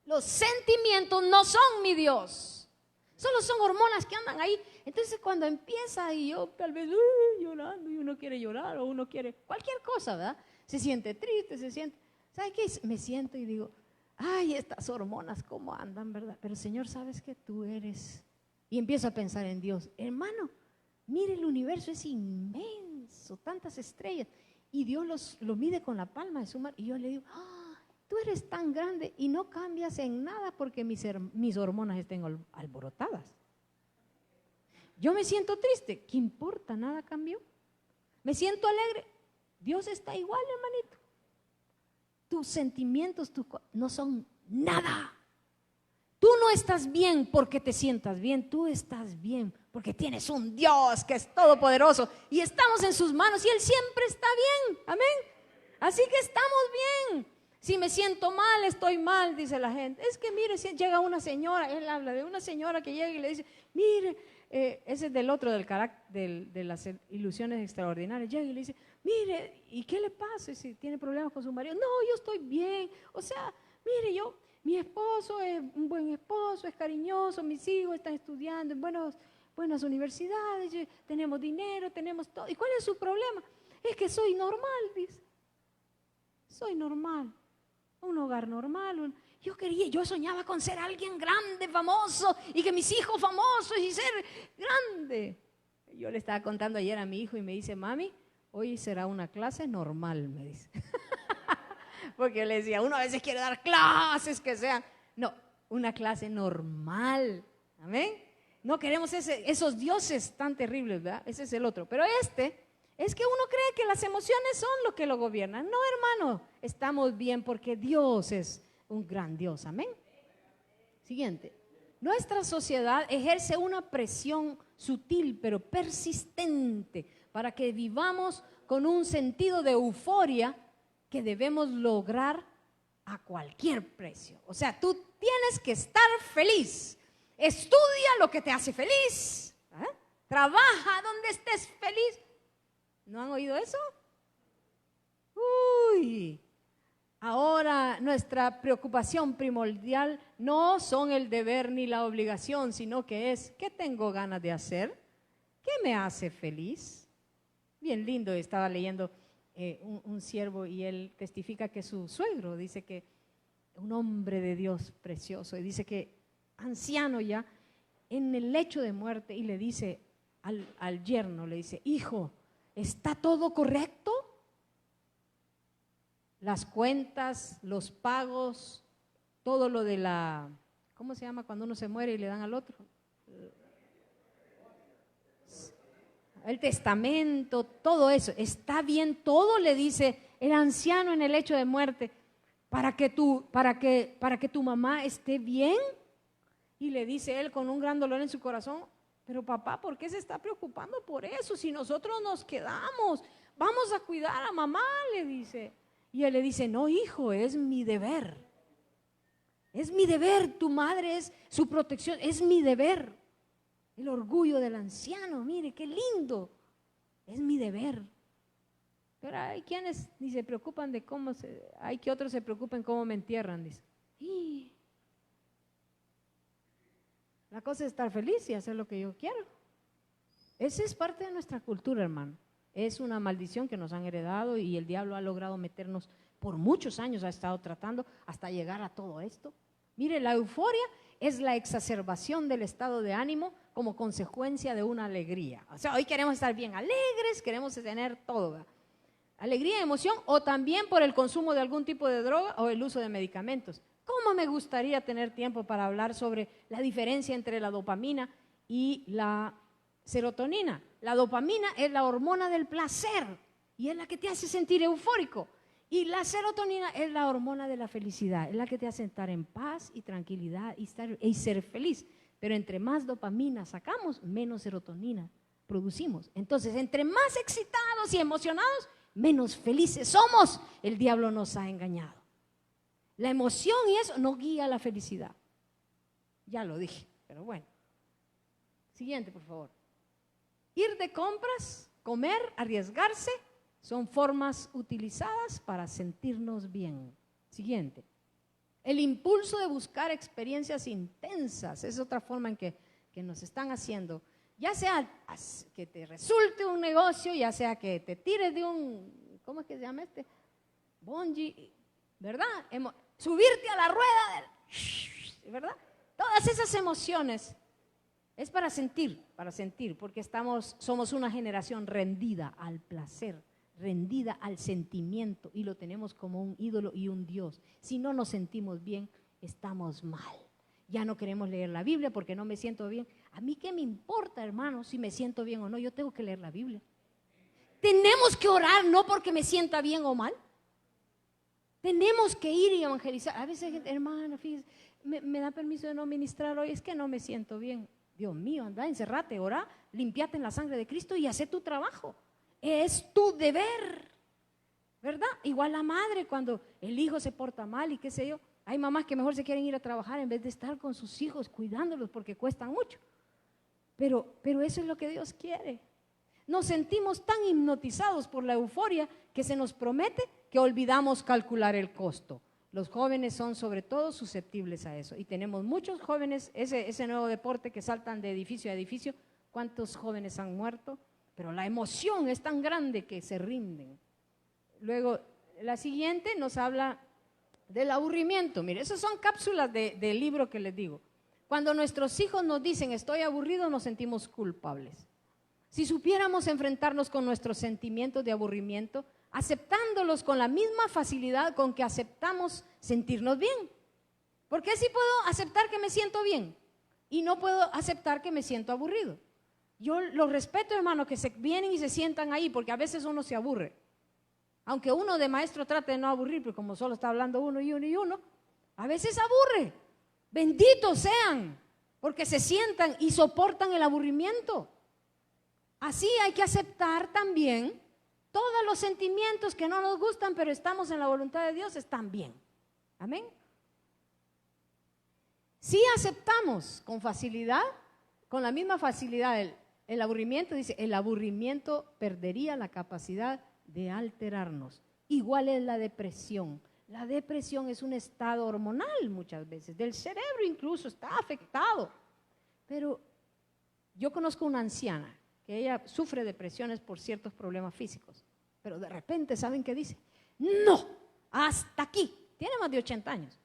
Los sentimientos no son mi Dios, solo son hormonas que andan ahí. Entonces cuando empieza y yo tal vez llorando y uno quiere llorar o uno quiere cualquier cosa, ¿verdad? Se siente triste, ¿sabe qué? Me siento y digo, ay, estas hormonas cómo andan, ¿verdad? Pero Señor, ¿sabes que tú eres? Y empiezo a pensar en Dios. Hermano, mire, el universo es inmenso, tantas estrellas, y Dios lo mide con la palma de su mano. Y yo le digo, tú eres tan grande y no cambias en nada porque mis hormonas estén alborotadas. Yo me siento triste, ¿qué importa? Nada cambió. Me siento alegre, Dios está igual, hermanito. Tus sentimientos no son nada. Tú no no estás bien porque te sientas bien, tú estás bien porque tienes un Dios que es todopoderoso y estamos en sus manos y Él siempre está bien, amén. Así que estamos bien. Si me siento mal, estoy mal, dice la gente. Es que mire, si llega una señora, él habla de una señora que llega y le dice, mire, ese es del otro, del carácter, de las ilusiones extraordinarias. Llega y le dice, mire, ¿y qué le pasa si tiene problemas con su marido? No, yo estoy bien. O sea, mire, mi esposo es un buen esposo, es cariñoso, mis hijos están estudiando en buenas universidades, tenemos dinero, tenemos todo. ¿Y cuál es su problema? Es que soy normal, dice. Soy normal, un hogar normal. Yo soñaba con ser alguien grande, famoso, y que mis hijos famosos y ser grande. Yo le estaba contando ayer a mi hijo y me dice, mami, hoy será una clase normal, me dice. Porque yo le decía, uno a veces quiere dar clases que sean, no, una clase normal, amén. No queremos esos dioses tan terribles, ¿verdad? Ese es el otro, pero es que uno cree que las emociones son lo que lo gobiernan. No, hermano, estamos bien porque Dios es un gran Dios, amén. Siguiente. Nuestra sociedad ejerce una presión sutil pero persistente para que vivamos con un sentido de euforia que debemos lograr a cualquier precio. O sea, tú tienes que estar feliz. Estudia lo que te hace feliz. Trabaja donde estés feliz. ¿No han oído eso? Uy, ahora nuestra preocupación primordial no son el deber ni la obligación, sino que es, ¿qué tengo ganas de hacer? ¿Qué me hace feliz? Bien lindo, estaba leyendo un siervo y él testifica que su suegro, dice que un hombre de Dios precioso, y dice que anciano ya, en el lecho de muerte, y le dice al yerno, le dice, hijo, ¿está todo correcto? Las cuentas, los pagos, todo lo de ¿cómo se llama cuando uno se muere y le dan al otro? El testamento, todo eso, ¿está bien todo? Le dice el anciano en el lecho de muerte, para que tu mamá esté bien. Y le dice él con un gran dolor en su corazón, pero papá, ¿por qué se está preocupando por eso? Si nosotros nos quedamos, vamos a cuidar a mamá, le dice. Y él le dice, no, hijo, es mi deber. Es mi deber, tu madre es su protección, es mi deber. El orgullo del anciano, mire, qué lindo. Es mi deber. Pero hay quienes ni se preocupan de hay que otros se preocupen cómo me entierran, dice. Y la cosa es estar feliz y hacer lo que yo quiero. Esa es parte de nuestra cultura, hermano. Es una maldición que nos han heredado y el diablo ha logrado meternos por muchos años, ha estado tratando hasta llegar a todo esto. Mire, la euforia es la exacerbación del estado de ánimo como consecuencia de una alegría. O sea, hoy queremos estar bien alegres, queremos tener todo, ¿verdad? Alegría, emoción, o también por el consumo de algún tipo de droga o el uso de medicamentos. ¿Cómo me gustaría tener tiempo para hablar sobre la diferencia entre la dopamina y la serotonina? La dopamina es la hormona del placer y es la que te hace sentir eufórico. Y la serotonina es la hormona de la felicidad, es la que te hace estar en paz y tranquilidad y ser feliz. Pero entre más dopamina sacamos, menos serotonina producimos. Entonces, entre más excitados y emocionados, menos felices somos. El diablo nos ha engañado. La emoción y eso no guía la felicidad. Ya lo dije, pero bueno. Siguiente, por favor. Ir de compras, comer, arriesgarse, son formas utilizadas para sentirnos bien. Siguiente. El impulso de buscar experiencias intensas es otra forma en que nos están haciendo. Ya sea que te resulte un negocio, ya sea que te tires de ¿cómo es que se llama este? Bungee, ¿verdad? Subirte a la rueda, ¿verdad? Todas esas emociones es para sentir, porque somos una generación rendida al placer, rendida al sentimiento y lo tenemos como un ídolo y un Dios. Si no nos sentimos bien, estamos mal. Ya no queremos leer la Biblia porque no me siento bien. ¿A mí qué me importa, hermano, si me siento bien o no? Yo tengo que leer la Biblia. Tenemos que orar no porque me sienta bien o mal. Tenemos que ir y evangelizar. A veces hay gente, hermana, fíjese, me da permiso de no ministrar hoy, es que no me siento bien. Dios mío, anda, encerrate, orá, limpiate en la sangre de Cristo y haz tu trabajo. Es tu deber, ¿verdad? Igual la madre cuando el hijo se porta mal y qué sé yo. Hay mamás que mejor se quieren ir a trabajar en vez de estar con sus hijos cuidándolos porque cuestan mucho. Pero eso es lo que Dios quiere. Nos sentimos tan hipnotizados por la euforia que se nos promete que olvidamos calcular el costo. Los jóvenes son sobre todo susceptibles a eso y tenemos muchos jóvenes, ese nuevo deporte que saltan de edificio a edificio. ¿Cuántos jóvenes han muerto? Pero la emoción es tan grande que se rinden. Luego, la siguiente nos habla del aburrimiento. Mire, esas son cápsulas del libro que les digo. Cuando nuestros hijos nos dicen estoy aburrido, nos sentimos culpables. Si supiéramos enfrentarnos con nuestros sentimientos de aburrimiento, aceptándolos con la misma facilidad con que aceptamos sentirnos bien. ¿Por qué sí puedo aceptar que me siento bien y no puedo aceptar que me siento aburrido? Yo los respeto, hermano, que se vienen y se sientan ahí, porque a veces uno se aburre. Aunque uno de maestro trate de no aburrir, pero como solo está hablando uno y uno y uno, a veces aburre. Benditos sean, porque se sientan y soportan el aburrimiento. Así hay que aceptar también todos los sentimientos que no nos gustan, pero estamos en la voluntad de Dios, están bien. Amén. Si aceptamos con facilidad, con la misma facilidad el aburrimiento, dice, el aburrimiento perdería la capacidad de alterarnos. Igual es la depresión. La depresión es un estado hormonal muchas veces, del cerebro incluso, está afectado. Pero yo conozco una anciana que ella sufre depresiones por ciertos problemas físicos, pero de repente, ¿saben qué dice? No, hasta aquí, tiene más de 80 años,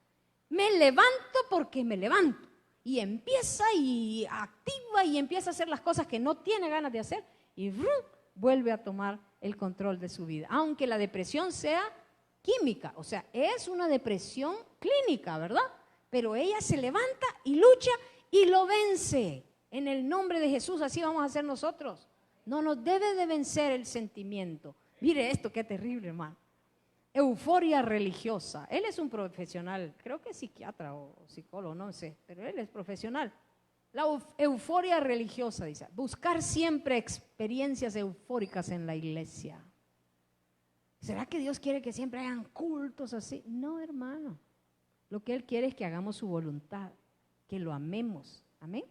me levanto porque me levanto, y empieza y activa y empieza a hacer las cosas que no tiene ganas de hacer, y vuelve a tomar el control de su vida, aunque la depresión sea química, o sea, es una depresión clínica, ¿verdad? Pero ella se levanta y lucha y lo vence. En el nombre de Jesús, así vamos a hacer nosotros. No nos debe de vencer el sentimiento. Mire esto, qué terrible, hermano. Euforia religiosa. Él es un profesional, creo que es psiquiatra o psicólogo, no sé, pero él es profesional. La euforia religiosa, dice, buscar siempre experiencias eufóricas en la iglesia. ¿Será que Dios quiere que siempre hayan cultos así? No, hermano. Lo que Él quiere es que hagamos su voluntad, que lo amemos. Amén.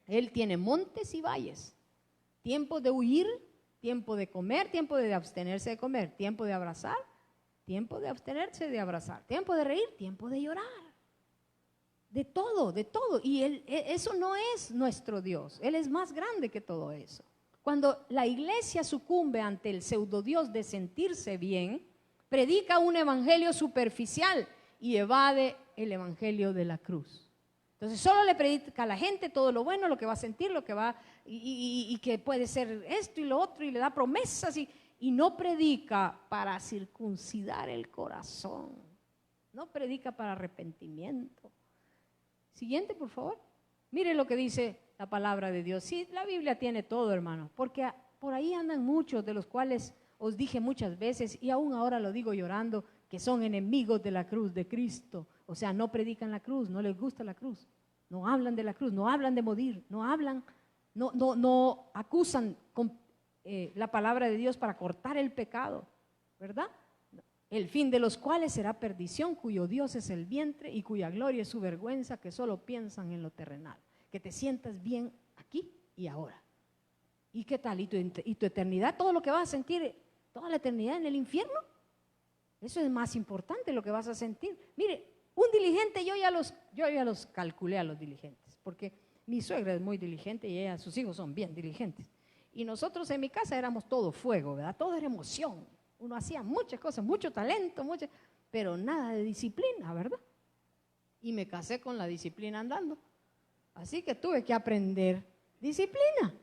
Él tiene montes y valles, tiempo de huir, tiempo de comer, tiempo de abstenerse de comer, tiempo de abrazar, tiempo de abstenerse de abrazar, tiempo de reír, tiempo de llorar. De todo, de todo. Y eso no es nuestro Dios, Él es más grande que todo eso. Cuando la iglesia sucumbe ante el pseudodios de sentirse bien, predica un evangelio superficial y evade el evangelio de la cruz. Entonces solo le predica a la gente todo lo bueno, lo que va a sentir, lo que va y que puede ser esto y lo otro, y le da promesas y no predica para circuncidar el corazón, no predica para arrepentimiento. Siguiente, por favor. Mire lo que dice la palabra de Dios. Sí, la Biblia tiene todo, hermano, porque por ahí andan muchos de los cuales os dije muchas veces y aún ahora lo digo llorando, que son enemigos de la cruz de Cristo. O sea, no predican la cruz, no les gusta la cruz, no hablan de la cruz, no hablan de morir, no hablan, no acusan con la palabra de Dios para cortar el pecado, ¿verdad? El fin de los cuales será perdición, cuyo Dios es el vientre y cuya gloria es su vergüenza, que solo piensan en lo terrenal. Que te sientas bien aquí y ahora. ¿Y qué tal? ¿Y tu eternidad? ¿Todo lo que vas a sentir, toda la eternidad en el infierno? Eso es más importante lo que vas a sentir. Mire, un diligente, yo ya los calculé a los diligentes, porque mi suegra es muy diligente y sus hijos son bien diligentes. Y nosotros en mi casa éramos todo fuego, ¿verdad? Todo era emoción. Uno hacía muchas cosas, mucho talento, pero nada de disciplina, ¿verdad? Y me casé con la disciplina andando. Así que tuve que aprender disciplina.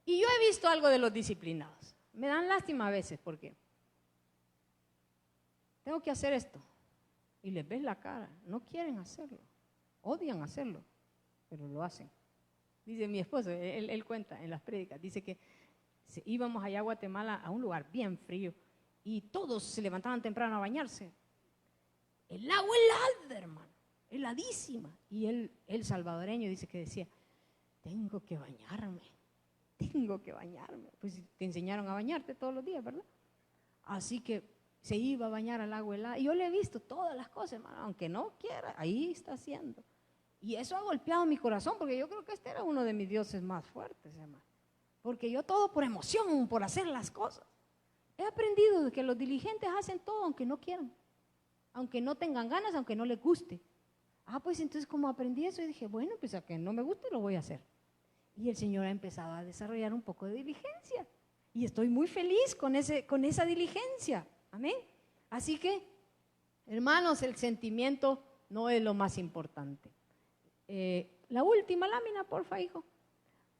Y yo he visto algo de los disciplinados. Me dan lástima a veces porque tengo que hacer esto. Y les ves la cara, no quieren hacerlo, odian hacerlo, pero lo hacen. Dice mi esposo, él cuenta en las prédicas, dice que íbamos allá a Guatemala a un lugar bien frío y todos se levantaban temprano a bañarse. El agua helada, hermano, heladísima. Y el salvadoreño dice que decía, tengo que bañarme. Pues te enseñaron a bañarte todos los días, ¿verdad? Así que se iba a bañar al agua helada. Y yo le he visto todas las cosas, hermano, aunque no quiera, ahí está haciendo. Y eso ha golpeado mi corazón, porque yo creo que este era uno de mis dioses más fuertes, hermano. Porque yo todo por emoción, por hacer las cosas. He aprendido de que los diligentes hacen todo aunque no quieran, aunque no tengan ganas, aunque no les guste. Pues entonces como aprendí eso, y dije, bueno, pues a que no me guste lo voy a hacer. Y el Señor ha empezado a desarrollar un poco de diligencia. Y estoy muy feliz con esa diligencia. Amén. Así que, hermanos, el sentimiento no es lo más importante. La última lámina, porfa, hijo.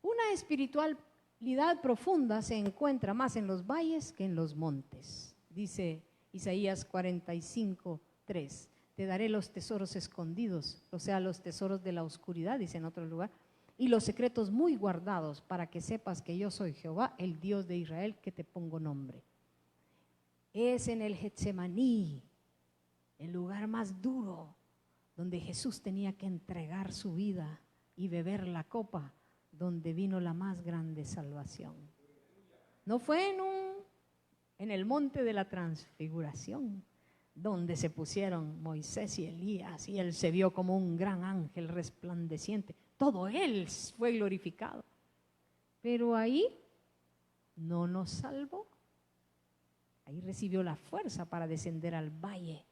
Una espiritualidad profunda se encuentra más en los valles que en los montes. Dice Isaías 45:3. Te daré los tesoros escondidos, o sea, los tesoros de la oscuridad, dice en otro lugar, y los secretos muy guardados, para que sepas que yo soy Jehová, el Dios de Israel, que te pongo nombre. Es en el Getsemaní, el lugar más duro, donde Jesús tenía que entregar su vida y beber la copa, donde vino la más grande salvación. No fue en el monte de la transfiguración, donde se pusieron Moisés y Elías, y él se vio como un gran ángel resplandeciente. Todo él fue glorificado. Pero ahí no nos salvó. Ahí recibió la fuerza para descender al valle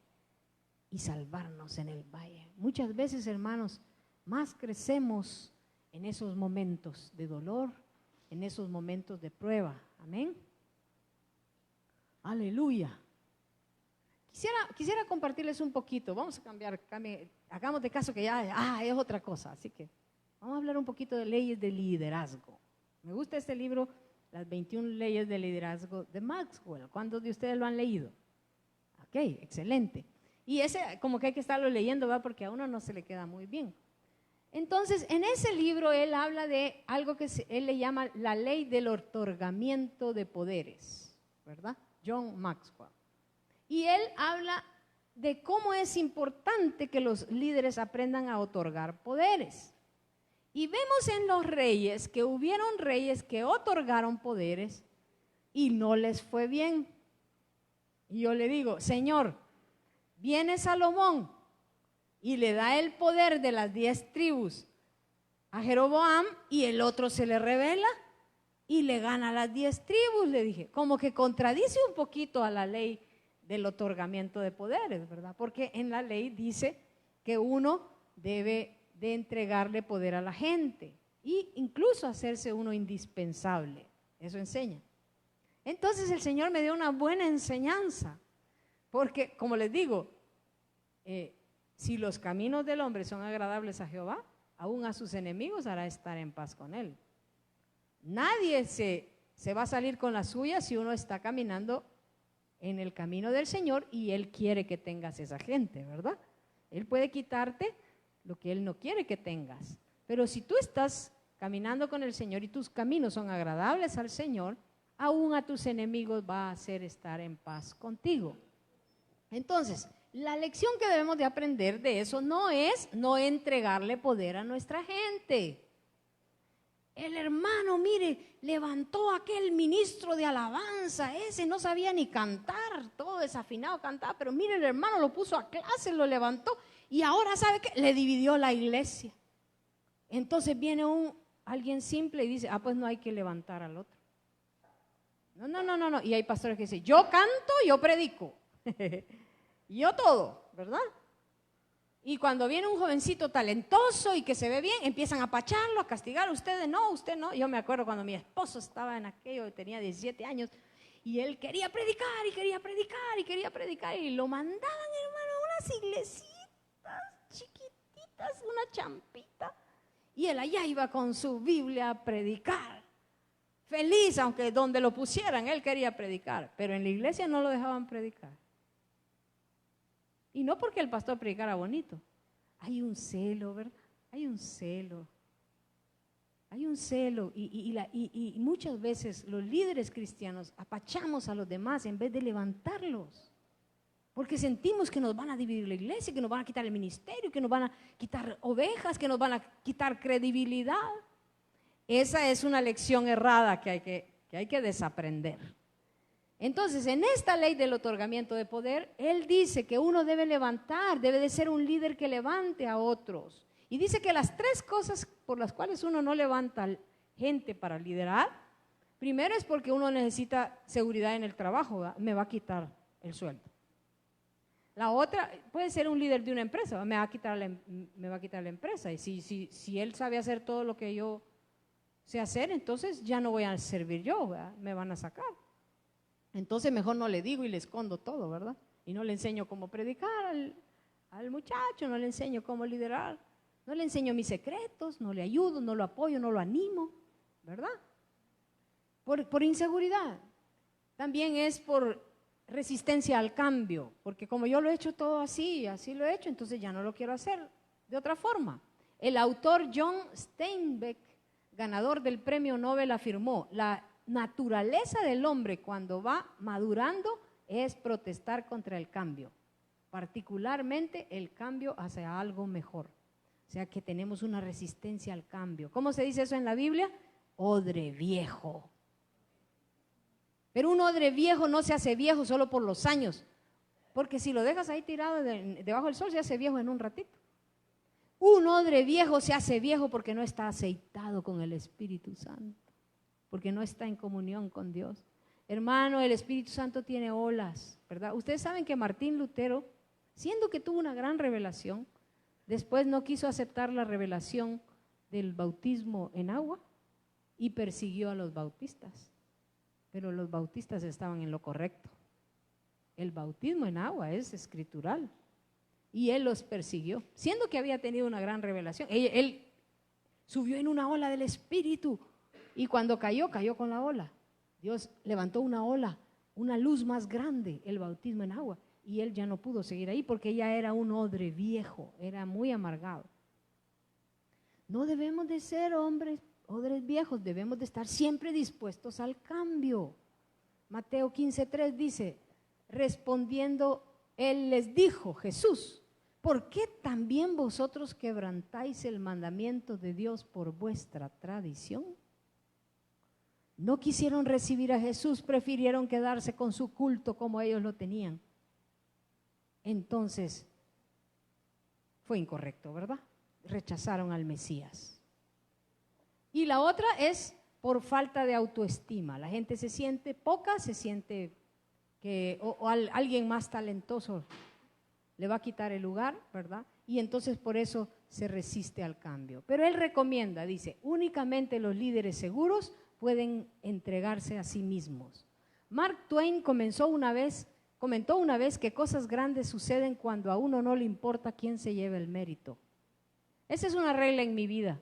y salvarnos en el valle. Muchas veces, hermanos, más crecemos en esos momentos de dolor, en esos momentos de prueba. Amén. Aleluya. Quisiera compartirles un poquito. Vamos a cambiar, hagamos de caso que ya es otra cosa. Así que vamos a hablar un poquito de leyes de liderazgo. Me gusta este libro, Las 21 leyes de liderazgo de Maxwell. ¿Cuántos de ustedes lo han leído? Ok, excelente. Y ese como que hay que estarlo leyendo, ¿verdad? Porque a uno no se le queda muy bien. Entonces, en ese libro él habla de algo que él le llama la ley del otorgamiento de poderes, ¿verdad? John Maxwell. Y él habla de cómo es importante que los líderes aprendan a otorgar poderes. Y vemos en los reyes que hubieron reyes que otorgaron poderes y no les fue bien. Y yo le digo, Señor, viene Salomón y le da el poder de las 10 tribus a Jeroboam y el otro se le revela y le gana las 10 tribus, le dije. Como que contradice un poquito a la ley del otorgamiento de poderes, ¿verdad? Porque en la ley dice que uno debe de entregarle poder a la gente e incluso hacerse uno indispensable. Eso enseña. Entonces el Señor me dio una buena enseñanza, porque como les digo, si los caminos del hombre son agradables a Jehová, aún a sus enemigos hará estar en paz con él. Nadie se va a salir con la suya si uno está caminando en el camino del Señor y Él quiere que tengas esa gente, ¿verdad? Él puede quitarte lo que Él no quiere que tengas. Pero si tú estás caminando con el Señor y tus caminos son agradables al Señor, aún a tus enemigos va a hacer estar en paz contigo. Entonces, la lección que debemos de aprender de eso no es no entregarle poder a nuestra gente. El hermano, mire, levantó a aquel ministro de alabanza, ese no sabía ni cantar, todo desafinado cantaba, pero mire, el hermano lo puso a clase, lo levantó y ahora, ¿sabe qué? Le dividió la iglesia. Entonces viene alguien simple y dice, pues no hay que levantar al otro. No. Y hay pastores que dicen, yo canto, yo predico, yo todo, ¿verdad? Y cuando viene un jovencito talentoso y que se ve bien, empiezan a apacharlo, a castigar, usted no. Yo me acuerdo cuando mi esposo estaba en aquello, tenía 17 años, y él quería predicar, y lo mandaban, hermano, a unas iglesitas chiquititas, una champita, y él allá iba con su Biblia a predicar, feliz, aunque donde lo pusieran, él quería predicar, pero en la iglesia no lo dejaban predicar. Y no porque el pastor predicara bonito, hay un celo, ¿verdad? Hay un celo. Hay un celo y muchas veces los líderes cristianos apachamos a los demás en vez de levantarlos. Porque sentimos que nos van a dividir la iglesia, que nos van a quitar el ministerio, que nos van a quitar ovejas, que nos van a quitar credibilidad. Esa es una lección errada que hay que desaprender. Entonces, en esta ley del otorgamiento de poder, él dice que uno debe levantar, debe de ser un líder que levante a otros. Y dice que las 3 cosas por las cuales uno no levanta gente para liderar, primero es porque uno necesita seguridad en el trabajo, ¿verdad? Me va a quitar el sueldo. La otra, puede ser un líder de una empresa, me va a quitar la empresa. Y si él sabe hacer todo lo que yo sé hacer, entonces ya no voy a servir yo, ¿verdad? Me van a sacar. Entonces mejor no le digo y le escondo todo, ¿verdad? Y no le enseño cómo predicar al muchacho, no le enseño cómo liderar, no le enseño mis secretos, no le ayudo, no lo apoyo, no lo animo, ¿verdad? Por inseguridad. También es por resistencia al cambio, porque como yo lo he hecho todo así lo he hecho, entonces ya no lo quiero hacer de otra forma. El autor John Steinbeck, ganador del premio Nobel, afirmó: la naturaleza del hombre cuando va madurando es protestar contra el cambio, particularmente el cambio hacia algo mejor. O sea que tenemos una resistencia al cambio. ¿Cómo se dice eso en la Biblia? Odre viejo. Pero un odre viejo no se hace viejo solo por los años, porque si lo dejas ahí tirado debajo del sol se hace viejo en un ratito. Un odre viejo se hace viejo porque no está aceitado con el Espíritu Santo, porque no está en comunión con Dios. Hermano, el Espíritu Santo tiene olas, ¿verdad? Ustedes saben que Martín Lutero, siendo que tuvo una gran revelación, después no quiso aceptar la revelación del bautismo en agua y persiguió a los bautistas. Pero los bautistas estaban en lo correcto. El bautismo en agua es escritural. Y él los persiguió, siendo que había tenido una gran revelación. Él subió en una ola del Espíritu y cuando cayó con la ola. Dios levantó una ola, una luz más grande, el bautismo en agua. Y él ya no pudo seguir ahí porque ya era un odre viejo, era muy amargado. No debemos de ser odres viejos, debemos de estar siempre dispuestos al cambio. Mateo 15:3 dice, respondiendo, él les dijo, Jesús, ¿por qué también vosotros quebrantáis el mandamiento de Dios por vuestra tradición? No quisieron recibir a Jesús, prefirieron quedarse con su culto como ellos lo tenían. Entonces, fue incorrecto, ¿verdad? Rechazaron al Mesías. Y la otra es por falta de autoestima. La gente se siente poca, se siente que alguien más talentoso le va a quitar el lugar, ¿verdad? Y entonces por eso se resiste al cambio. Pero él recomienda, dice, únicamente los líderes seguros pueden entregarse a sí mismos. Mark Twain comentó una vez que cosas grandes suceden cuando a uno no le importa quién se lleve el mérito. Esa es una regla en mi vida.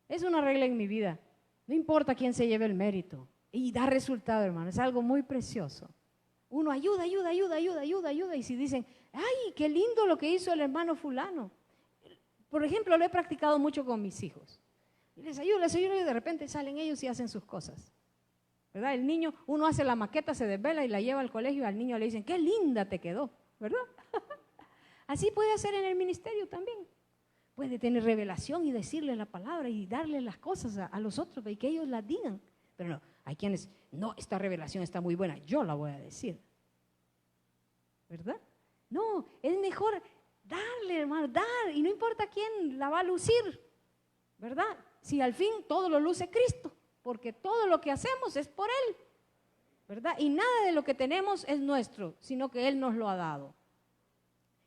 Es una regla en mi vida. No importa quién se lleve el mérito. Y da resultado, hermano. Es algo muy precioso. Uno ayuda. Y si dicen, ay, qué lindo lo que hizo el hermano fulano. Por ejemplo, lo he practicado mucho con mis hijos. Y les ayudo y de repente salen ellos y hacen sus cosas. ¿Verdad? El niño, uno hace la maqueta, se desvela y la lleva al colegio y al niño le dicen, qué linda te quedó, ¿verdad? Así puede hacer en el ministerio también. Puede tener revelación y decirle la palabra y darle las cosas a los otros y que ellos las digan. Pero no, hay quienes, no, esta revelación está muy buena, yo la voy a decir. ¿Verdad? No, es mejor darle, hermano, dar, y no importa quién la va a lucir, ¿verdad? Si al fin todo lo luce Cristo, porque todo lo que hacemos es por Él, ¿verdad? Y nada de lo que tenemos es nuestro, sino que Él nos lo ha dado.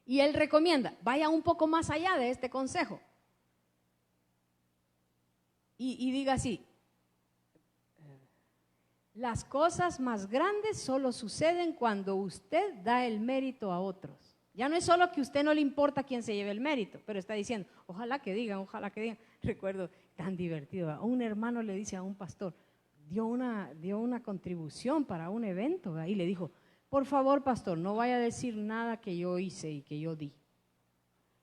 Y Él recomienda, vaya un poco más allá de este consejo. Y diga así, las cosas más grandes solo suceden cuando usted da el mérito a otros. Ya no es solo que a usted no le importa quién se lleve el mérito, pero está diciendo, ojalá que digan. Recuerdo, tan divertido, un hermano le dice a un pastor, dio una contribución para un evento, ¿verdad? Y le dijo, por favor, pastor, no vaya a decir nada que yo hice y que yo di.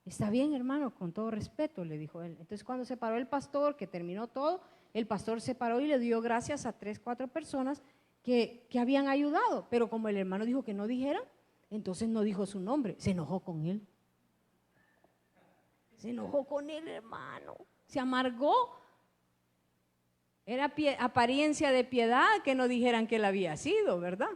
Está bien, hermano, con todo respeto, le dijo él. Entonces cuando se paró el pastor, que terminó todo, el pastor se paró y le dio gracias a 3, 4 personas que habían ayudado. Pero como el hermano dijo que no dijera, entonces no dijo su nombre, se enojó con él. Se enojó con él, hermano. Se amargó. Era apariencia de piedad que no dijeran que él había sido, ¿verdad?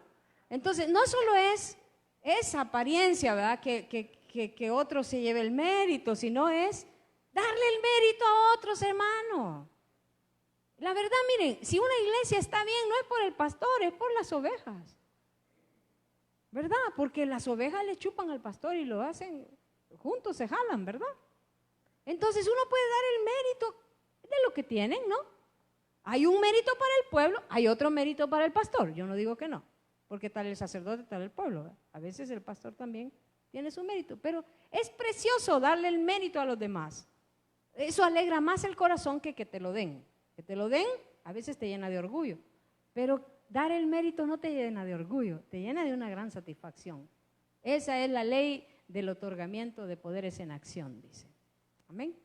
Entonces, no solo es esa apariencia, ¿verdad? Que otro se lleve el mérito, sino es darle el mérito a otros, hermano. La verdad, miren, si una iglesia está bien, no es por el pastor, es por las ovejas. ¿Verdad? Porque las ovejas le chupan al pastor y lo hacen, juntos se jalan, ¿verdad? Entonces uno puede dar el mérito de lo que tienen, ¿no? Hay un mérito para el pueblo, hay otro mérito para el pastor. Yo no digo que no, porque tal el sacerdote, tal el pueblo, ¿verdad? A veces el pastor también tiene su mérito, pero es precioso darle el mérito a los demás. Eso alegra más el corazón que te lo den. Que te lo den, a veces te llena de orgullo, pero dar el mérito no te llena de orgullo, te llena de una gran satisfacción. Esa es la ley del otorgamiento de poderes en acción, dice. Amén.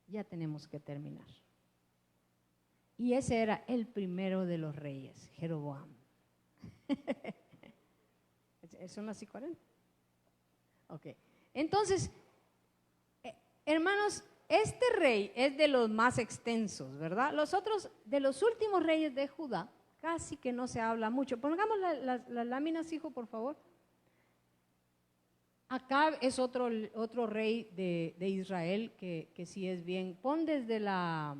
Ya tenemos que terminar. Y ese era el primero de los reyes, Jeroboam. ¿Son las 40? Ok. Entonces, hermanos, este rey es de los más extensos, ¿verdad? Los otros, de los últimos reyes de Judá, casi que no se habla mucho. Pongamos las láminas, hijo, por favor. Acab es otro rey de Israel que sí es bien. Pon desde la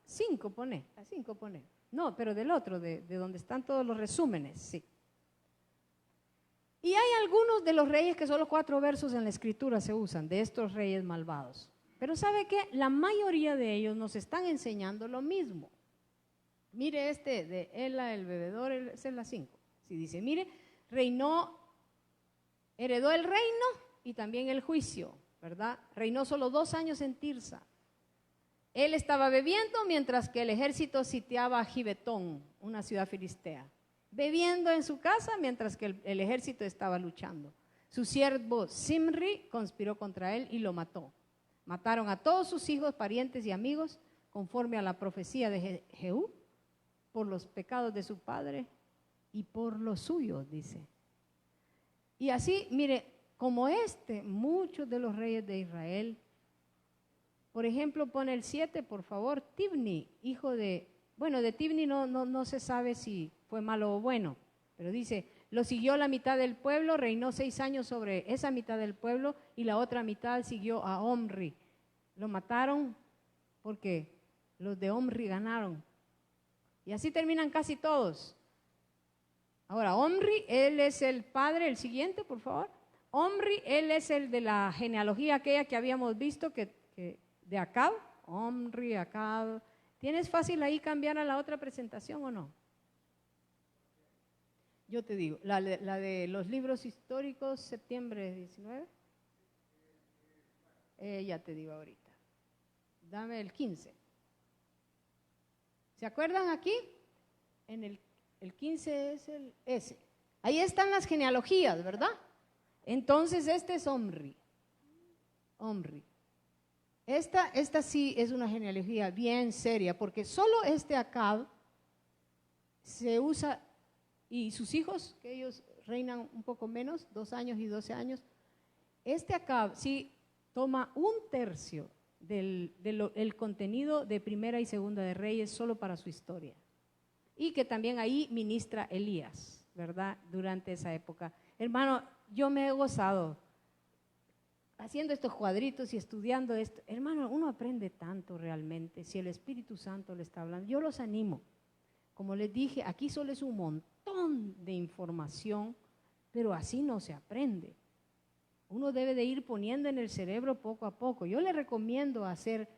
5, pone. La 5 pone. No, pero del otro, de donde están todos los resúmenes, sí. Y hay algunos de los reyes que solo 4 versos en la escritura se usan, de estos reyes malvados. Pero ¿sabe qué? La mayoría de ellos nos están enseñando lo mismo. Mire este de Ela, el bebedor, esa es la 5. Si dice, mire, heredó el reino y también el juicio, ¿verdad? Reinó solo 2 años en Tirsa. Él estaba bebiendo mientras que el ejército sitiaba a Gibetón, una ciudad filistea. Bebiendo en su casa mientras que el ejército estaba luchando. Su siervo Simri conspiró contra él y lo mató. Mataron a todos sus hijos, parientes y amigos, conforme a la profecía de Jehú, por los pecados de su padre y por los suyos, dice. Y así, mire, como muchos de los reyes de Israel, por ejemplo, pone el 7, por favor, Tibni, hijo de Tibni no se sabe si fue malo o bueno, pero dice, lo siguió la mitad del pueblo, reinó 6 años sobre esa mitad del pueblo y la otra mitad siguió a Omri. Lo mataron porque los de Omri ganaron. Y así terminan casi todos. Ahora, Omri, él es el padre, el siguiente, por favor. Omri, él es el de la genealogía aquella que habíamos visto, de Acab. Omri, Acab. ¿Tienes fácil ahí cambiar a la otra presentación o no? Yo te digo, la de los libros históricos, septiembre 19. Ya te digo ahorita. Dame el 15. ¿Se acuerdan aquí? En el 15 es el S. Ahí están las genealogías, ¿verdad? Entonces este es Omri. Esta sí es una genealogía bien seria, porque solo Acab se usa, y sus hijos, que ellos reinan un poco menos, 2 años y 12 años, Acab sí toma 1/3 del contenido de Primera y Segunda de Reyes solo para su historia. Y que también ahí ministra Elías, ¿verdad? Durante esa época. Hermano, yo me he gozado haciendo estos cuadritos y estudiando esto. Hermano, uno aprende tanto realmente si el Espíritu Santo le está hablando. Yo los animo. Como les dije, aquí solo es un montón de información, pero así no se aprende. Uno debe de ir poniendo en el cerebro poco a poco. Yo le recomiendo hacer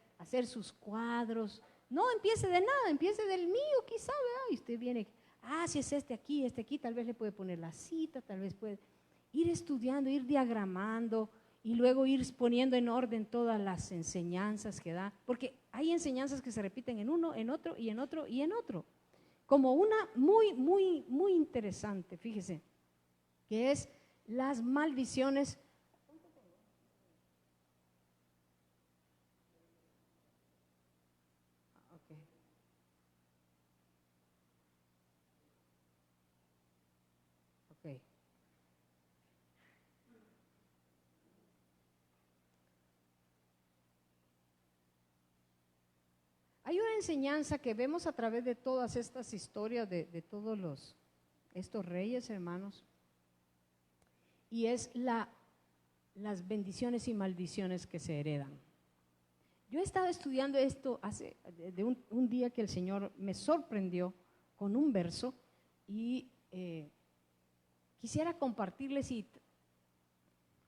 sus cuadros. No empiece de nada, empiece del mío quizá, ¿verdad? Y usted viene, si es este aquí, tal vez le puede poner la cita, tal vez puede ir estudiando, ir diagramando y luego ir poniendo en orden todas las enseñanzas que da. Porque hay enseñanzas que se repiten en uno, en otro y en otro y en otro. como una muy interesante, fíjese, que es las maldiciones. Okay. Hay una enseñanza que vemos a través de todas estas historias de todos estos reyes, hermanos, y es las bendiciones y maldiciones que se heredan. Yo he estado estudiando esto de un día que el Señor me sorprendió con un verso y quisiera compartirles y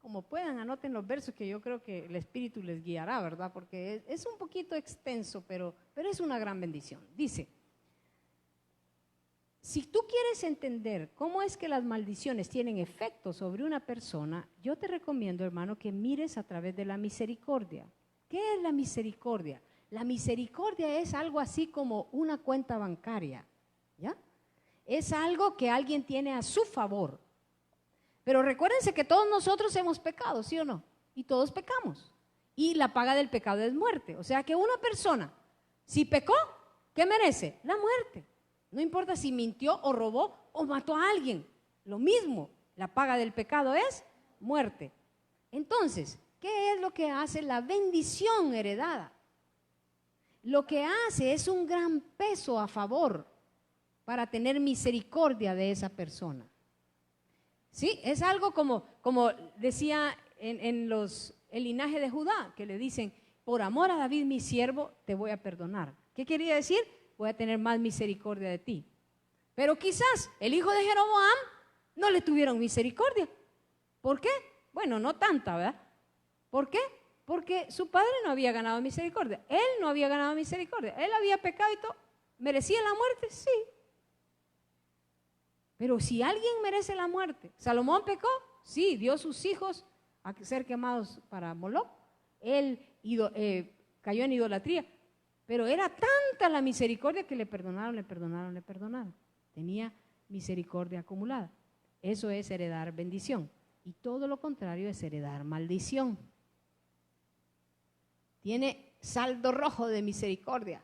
como puedan, anoten los versos que yo creo que el Espíritu les guiará, ¿verdad? Porque es un poquito extenso, pero es una gran bendición. Dice, si tú quieres entender cómo es que las maldiciones tienen efecto sobre una persona, yo te recomiendo, hermano, que mires a través de la misericordia. ¿Qué es la misericordia? La misericordia es algo así como una cuenta bancaria, ¿ya? Es algo que alguien tiene a su favor. Pero recuérdense que todos nosotros hemos pecado, ¿sí o no? Y todos pecamos. Y la paga del pecado es muerte. O sea que una persona, si pecó, ¿qué merece? La muerte. No importa si mintió o robó o mató a alguien. Lo mismo, la paga del pecado es muerte. Entonces, ¿qué es lo que hace la bendición heredada? Lo que hace es un gran peso a favor para tener misericordia de esa persona. Sí, es algo como decía el linaje de Judá, que le dicen, por amor a David mi siervo, te voy a perdonar. ¿Qué quería decir? Voy a tener más misericordia de ti. Pero quizás el hijo de Jeroboam no le tuvieron misericordia. ¿Por qué? Bueno, no tanta, ¿verdad? ¿Por qué? Porque su padre no había ganado misericordia. Él no había ganado misericordia. Él había pecado y todo. ¿Merecía la muerte? Sí. Pero si alguien merece la muerte, ¿Salomón pecó? Sí, dio sus hijos a ser quemados para Moloc. Él cayó en idolatría. Pero era tanta la misericordia que le perdonaron. Tenía misericordia acumulada. Eso es heredar bendición. Y todo lo contrario es heredar maldición. Tiene saldo rojo de misericordia.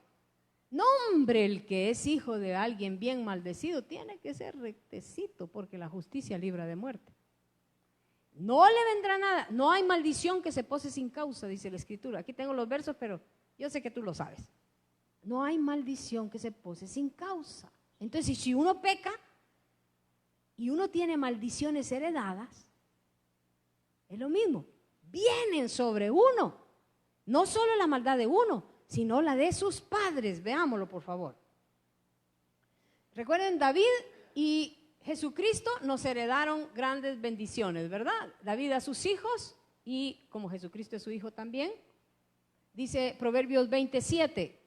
No, hombre, el que es hijo de alguien bien maldecido tiene que ser rectecito porque la justicia libra de muerte. No le vendrá nada, no hay maldición que se pose sin causa, dice la Escritura. Aquí tengo los versos, pero yo sé que tú lo sabes. No hay maldición que se pose sin causa. Entonces, si uno peca y uno tiene maldiciones heredadas, es lo mismo, vienen sobre uno, no solo la maldad de uno, sino la de sus padres. Veámoslo, por favor. Recuerden, David y Jesucristo nos heredaron grandes bendiciones, ¿verdad? David a sus hijos y como Jesucristo es su hijo también. Dice Proverbios 27,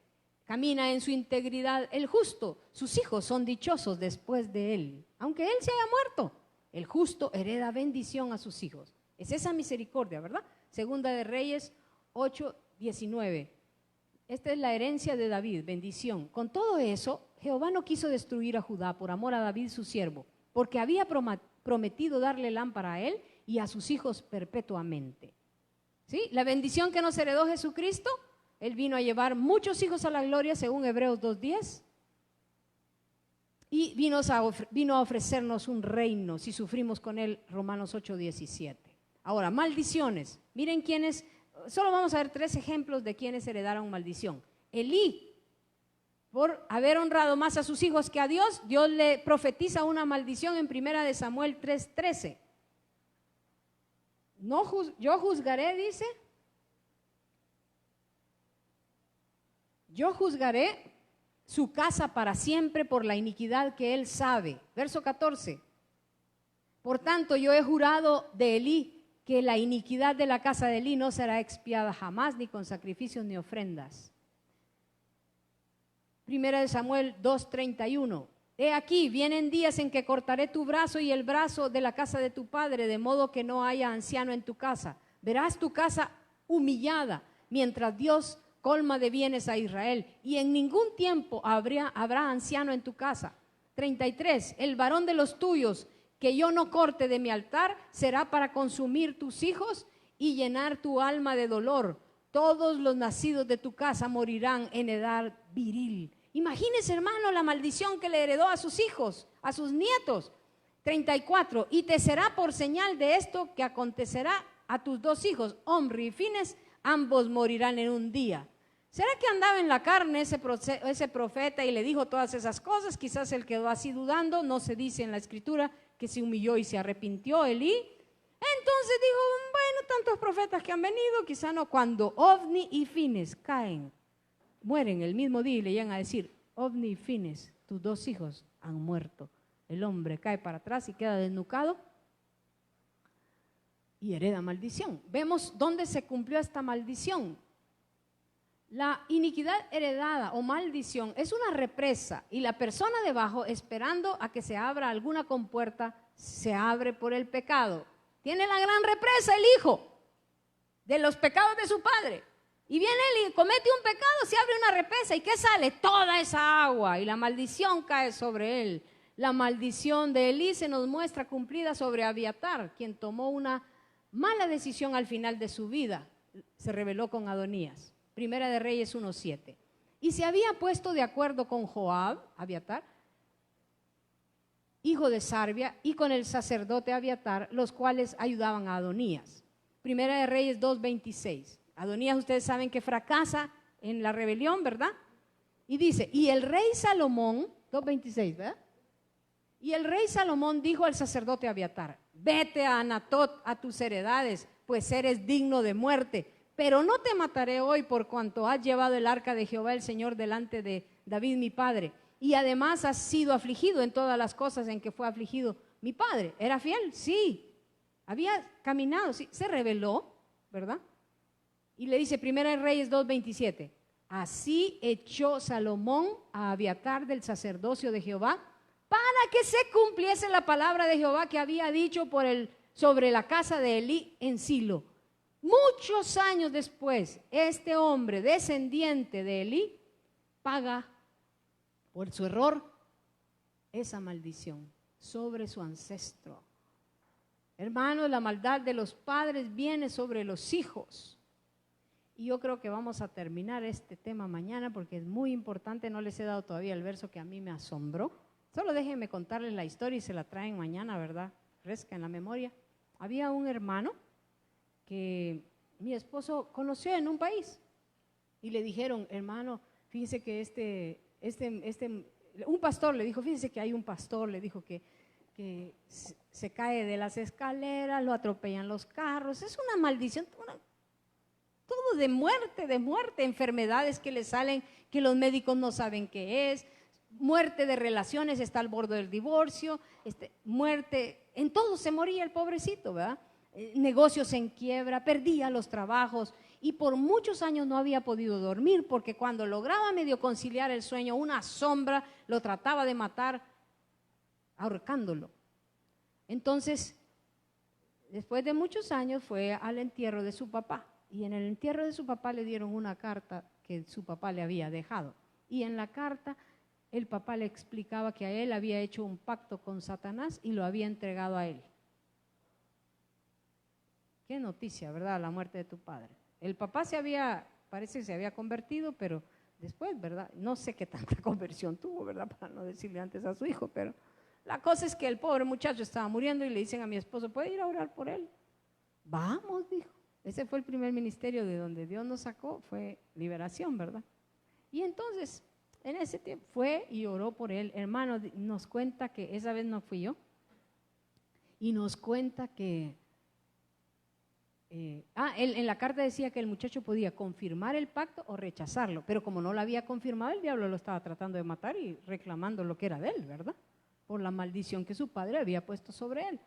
camina en su integridad el justo, sus hijos son dichosos después de él. Aunque él se haya muerto, el justo hereda bendición a sus hijos. Es esa misericordia, ¿verdad? Segunda de Reyes 8:19. Esta es la herencia de David, bendición. Con todo eso, Jehová no quiso destruir a Judá por amor a David su siervo, porque había prometido darle lámpara a él y a sus hijos perpetuamente. ¿Sí? La bendición que nos heredó Jesucristo, él vino a llevar muchos hijos a la gloria, según Hebreos 2:10, y vino a ofrecernos un reino si sufrimos con él, Romanos 8:17. Ahora, maldiciones. Miren quiénes. Solo vamos a ver 3 ejemplos de quienes heredaron maldición. Elí, por haber honrado más a sus hijos que a Dios, Dios le profetiza una maldición en 1 de Samuel 3:13. Yo juzgaré, dice, yo juzgaré su casa para siempre por la iniquidad que él sabe. Verso 14. Por tanto, yo he jurado de Elí que la iniquidad de la casa de Elí no será expiada jamás, ni con sacrificios ni ofrendas. 1 de Samuel 2:31. He aquí, vienen días en que cortaré tu brazo y el brazo de la casa de tu padre, de modo que no haya anciano en tu casa. Verás tu casa humillada, mientras Dios colma de bienes a Israel, y en ningún tiempo habrá anciano en tu casa. 33, el varón de los tuyos que yo no corte de mi altar será para consumir tus hijos y llenar tu alma de dolor. Todos los nacidos de tu casa morirán en edad viril. Imagínese, hermano, la maldición que le heredó a sus hijos, a sus nietos. 34, y te será por señal de esto que acontecerá a tus 2 hijos, Omri y Fines, ambos morirán en un día. ¿Será que andaba en la carne ese profeta y le dijo todas esas cosas? Quizás él quedó así dudando, no se dice en la escritura que se humilló y se arrepintió Elí. Entonces dijo, bueno, tantos profetas que han venido, quizá no. Cuando Ofni y Fines caen, mueren el mismo día y le llegan a decir, Ofni y Fines, tus 2 hijos han muerto. El hombre cae para atrás y queda desnucado y hereda maldición. Vemos dónde se cumplió esta maldición. La iniquidad heredada o maldición es una represa y la persona debajo, esperando a que se abra alguna compuerta, se abre por el pecado. Tiene la gran represa el hijo de los pecados de su padre. Y viene él y comete un pecado, se abre una represa. ¿Y qué sale? Toda esa agua y la maldición cae sobre él. La maldición de Elí se nos muestra cumplida sobre Abiatar, quien tomó una mala decisión al final de su vida. Se rebeló con Adonías. Primera de Reyes 1:7. Y se había puesto de acuerdo con Joab, Abiatar, hijo de Sarbia, y con el sacerdote Abiatar, los cuales ayudaban a Adonías. Primera de Reyes 2:26. Adonías, ustedes saben que fracasa en la rebelión, ¿verdad? Y dice, y el rey Salomón, 2:26, ¿verdad? Y el rey Salomón dijo al sacerdote Abiatar, vete a Anatot a tus heredades, pues eres digno de muerte. Pero no te mataré hoy por cuanto has llevado el arca de Jehová el Señor delante de David mi padre. Y además has sido afligido en todas las cosas en que fue afligido mi padre. ¿Era fiel? Sí. Había caminado, sí. Se rebeló, ¿verdad? Y le dice, Primera de Reyes 2:27. Así echó Salomón a Abiatar del sacerdocio de Jehová para que se cumpliese la palabra de Jehová que había dicho sobre la casa de Elí en Silo. Muchos años después, este hombre descendiente de Elí paga por su error esa maldición sobre su ancestro. Hermanos, la maldad de los padres viene sobre los hijos. Y yo creo que vamos a terminar este tema mañana porque es muy importante. No les he dado todavía el verso que a mí me asombró. Solo déjenme contarles la historia y se la traen mañana, ¿verdad? Fresca en la memoria. Había un hermano que mi esposo conoció en un país y le dijeron, hermano, fíjese que un pastor le dijo, fíjese que hay un pastor, le dijo que se cae de las escaleras, lo atropellan los carros, es una maldición, todo de muerte, enfermedades que le salen, que los médicos no saben qué es, muerte de relaciones, está al borde del divorcio, muerte, en todo se moría el pobrecito, ¿verdad? Negocios en quiebra, perdía los trabajos y por muchos años no había podido dormir porque cuando lograba medio conciliar el sueño, una sombra lo trataba de matar ahorcándolo. Entonces, después de muchos años fue al entierro de su papá y en el entierro de su papá le dieron una carta que su papá le había dejado y en la carta el papá le explicaba que a él había hecho un pacto con Satanás y lo había entregado a él. Qué noticia, ¿verdad? La muerte de tu padre. El papá parece que se había convertido, pero después, ¿verdad? No sé qué tanta conversión tuvo, ¿verdad? Para no decirle antes a su hijo, pero la cosa es que el pobre muchacho estaba muriendo y le dicen a mi esposo, ¿puede ir a orar por él? Vamos, dijo. Ese fue el primer ministerio de donde Dios nos sacó, fue liberación, ¿verdad? Y entonces, en ese tiempo fue y oró por él. Hermano, nos cuenta que esa vez no fui yo, y nos cuenta que él en la carta decía que el muchacho podía confirmar el pacto o rechazarlo, pero como no lo había confirmado, el diablo lo estaba tratando de matar y reclamando lo que era de él, ¿verdad? Por la maldición que su padre había puesto sobre él.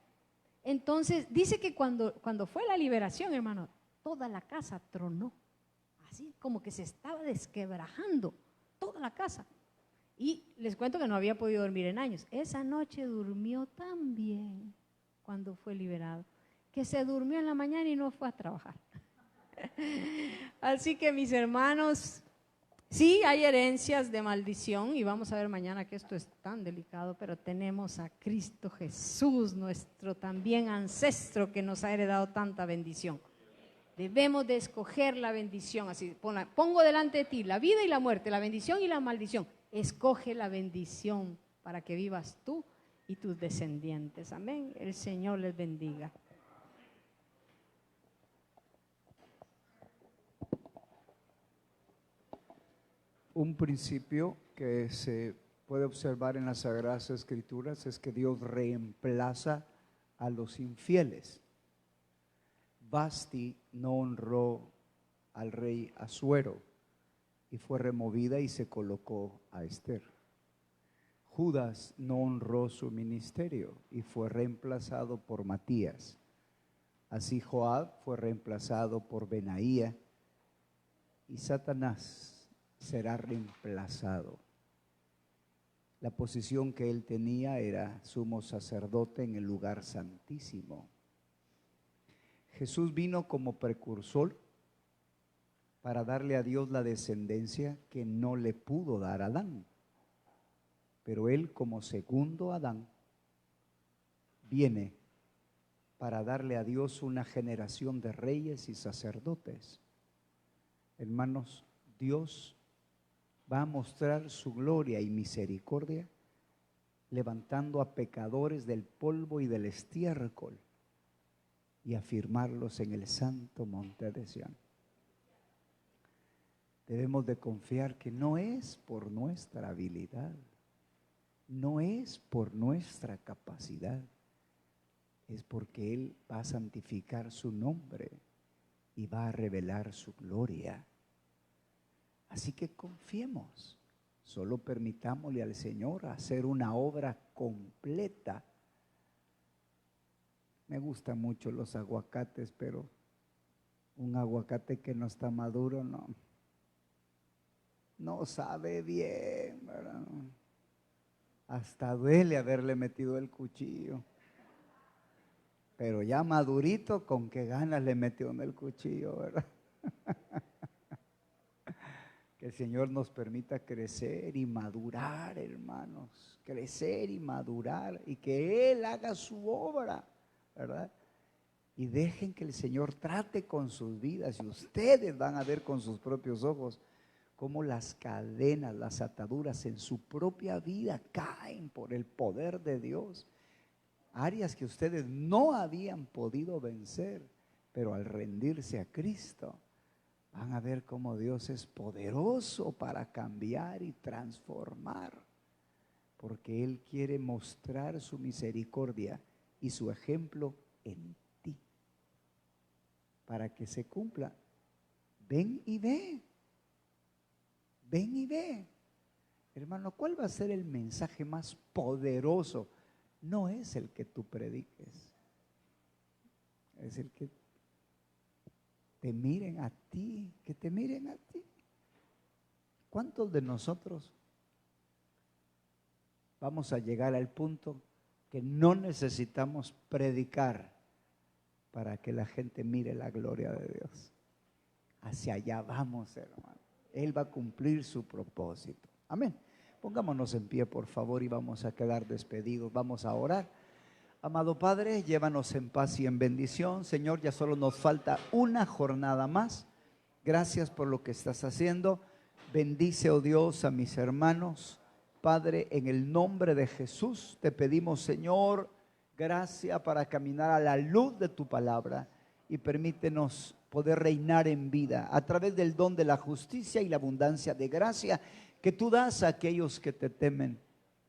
Entonces, dice que cuando fue la liberación, hermano, toda la casa tronó, así como que se estaba desquebrajando, toda la casa. Y les cuento que no había podido dormir en años. Esa noche durmió tan bien cuando fue liberado, que se durmió en la mañana y no fue a trabajar. Así que mis hermanos, sí hay herencias de maldición y vamos a ver mañana que esto es tan delicado, pero tenemos a Cristo Jesús, nuestro también ancestro que nos ha heredado tanta bendición. Debemos de escoger la bendición, así pongo delante de ti la vida y la muerte, la bendición y la maldición. Escoge la bendición para que vivas tú y tus descendientes. Amén. El Señor les bendiga. Un principio que se puede observar en las Sagradas Escrituras es que Dios reemplaza a los infieles. Vasti no honró al rey Asuero y fue removida y se colocó a Esther. Judas no honró su ministerio y fue reemplazado por Matías. Así Joab fue reemplazado por Benaía y Satanás será reemplazado. La posición que él tenía era sumo sacerdote en el lugar santísimo. Jesús vino como precursor para darle a Dios la descendencia que no le pudo dar a Adán. Pero él como segundo Adán viene para darle a Dios una generación de reyes y sacerdotes. Hermanos, Dios va a mostrar su gloria y misericordia levantando a pecadores del polvo y del estiércol y afirmarlos en el santo monte de Sión. Debemos de confiar que no es por nuestra habilidad, no es por nuestra capacidad, es porque Él va a santificar su nombre y va a revelar su gloria. Así que confiemos, solo permitámosle al Señor hacer una obra completa. Me gustan mucho los aguacates, pero un aguacate que no está maduro no sabe bien, ¿verdad? Hasta duele haberle metido el cuchillo. Pero ya madurito, con qué ganas le metió en el cuchillo, ¿verdad? Que el Señor nos permita crecer y madurar, hermanos. Crecer y madurar y que Él haga su obra, ¿verdad? Y dejen que el Señor trate con sus vidas y ustedes van a ver con sus propios ojos cómo las cadenas, las ataduras en su propia vida caen por el poder de Dios. Áreas que ustedes no habían podido vencer, pero al rendirse a Cristo, van a ver cómo Dios es poderoso para cambiar y transformar, porque Él quiere mostrar su misericordia y su ejemplo en ti, para que se cumpla. Ven y ve, ven y ve. Hermano, ¿cuál va a ser el mensaje más poderoso? No es el que tú prediques, es el que te miren a ti, que te miren a ti. ¿Cuántos de nosotros vamos a llegar al punto que no necesitamos predicar para que la gente mire la gloria de Dios? Hacia allá vamos, hermano. Él va a cumplir su propósito. Amén. Pongámonos en pie, por favor, y vamos a quedar despedidos. Vamos a orar. Amado Padre, llévanos en paz y en bendición. Señor, ya solo nos falta una jornada más. Gracias por lo que estás haciendo. Bendice, oh Dios, a mis hermanos. Padre, en el nombre de Jesús, te pedimos, Señor, gracia para caminar a la luz de tu palabra y permítenos poder reinar en vida a través del don de la justicia y la abundancia de gracia que tú das a aquellos que te temen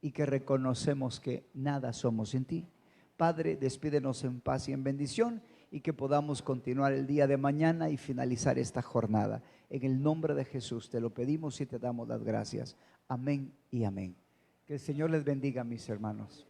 y que reconocemos que nada somos sin ti. Padre, despídenos en paz y en bendición y que podamos continuar el día de mañana y finalizar esta jornada. En el nombre de Jesús te lo pedimos y te damos las gracias. Amén y amén. Que el Señor les bendiga, mis hermanos.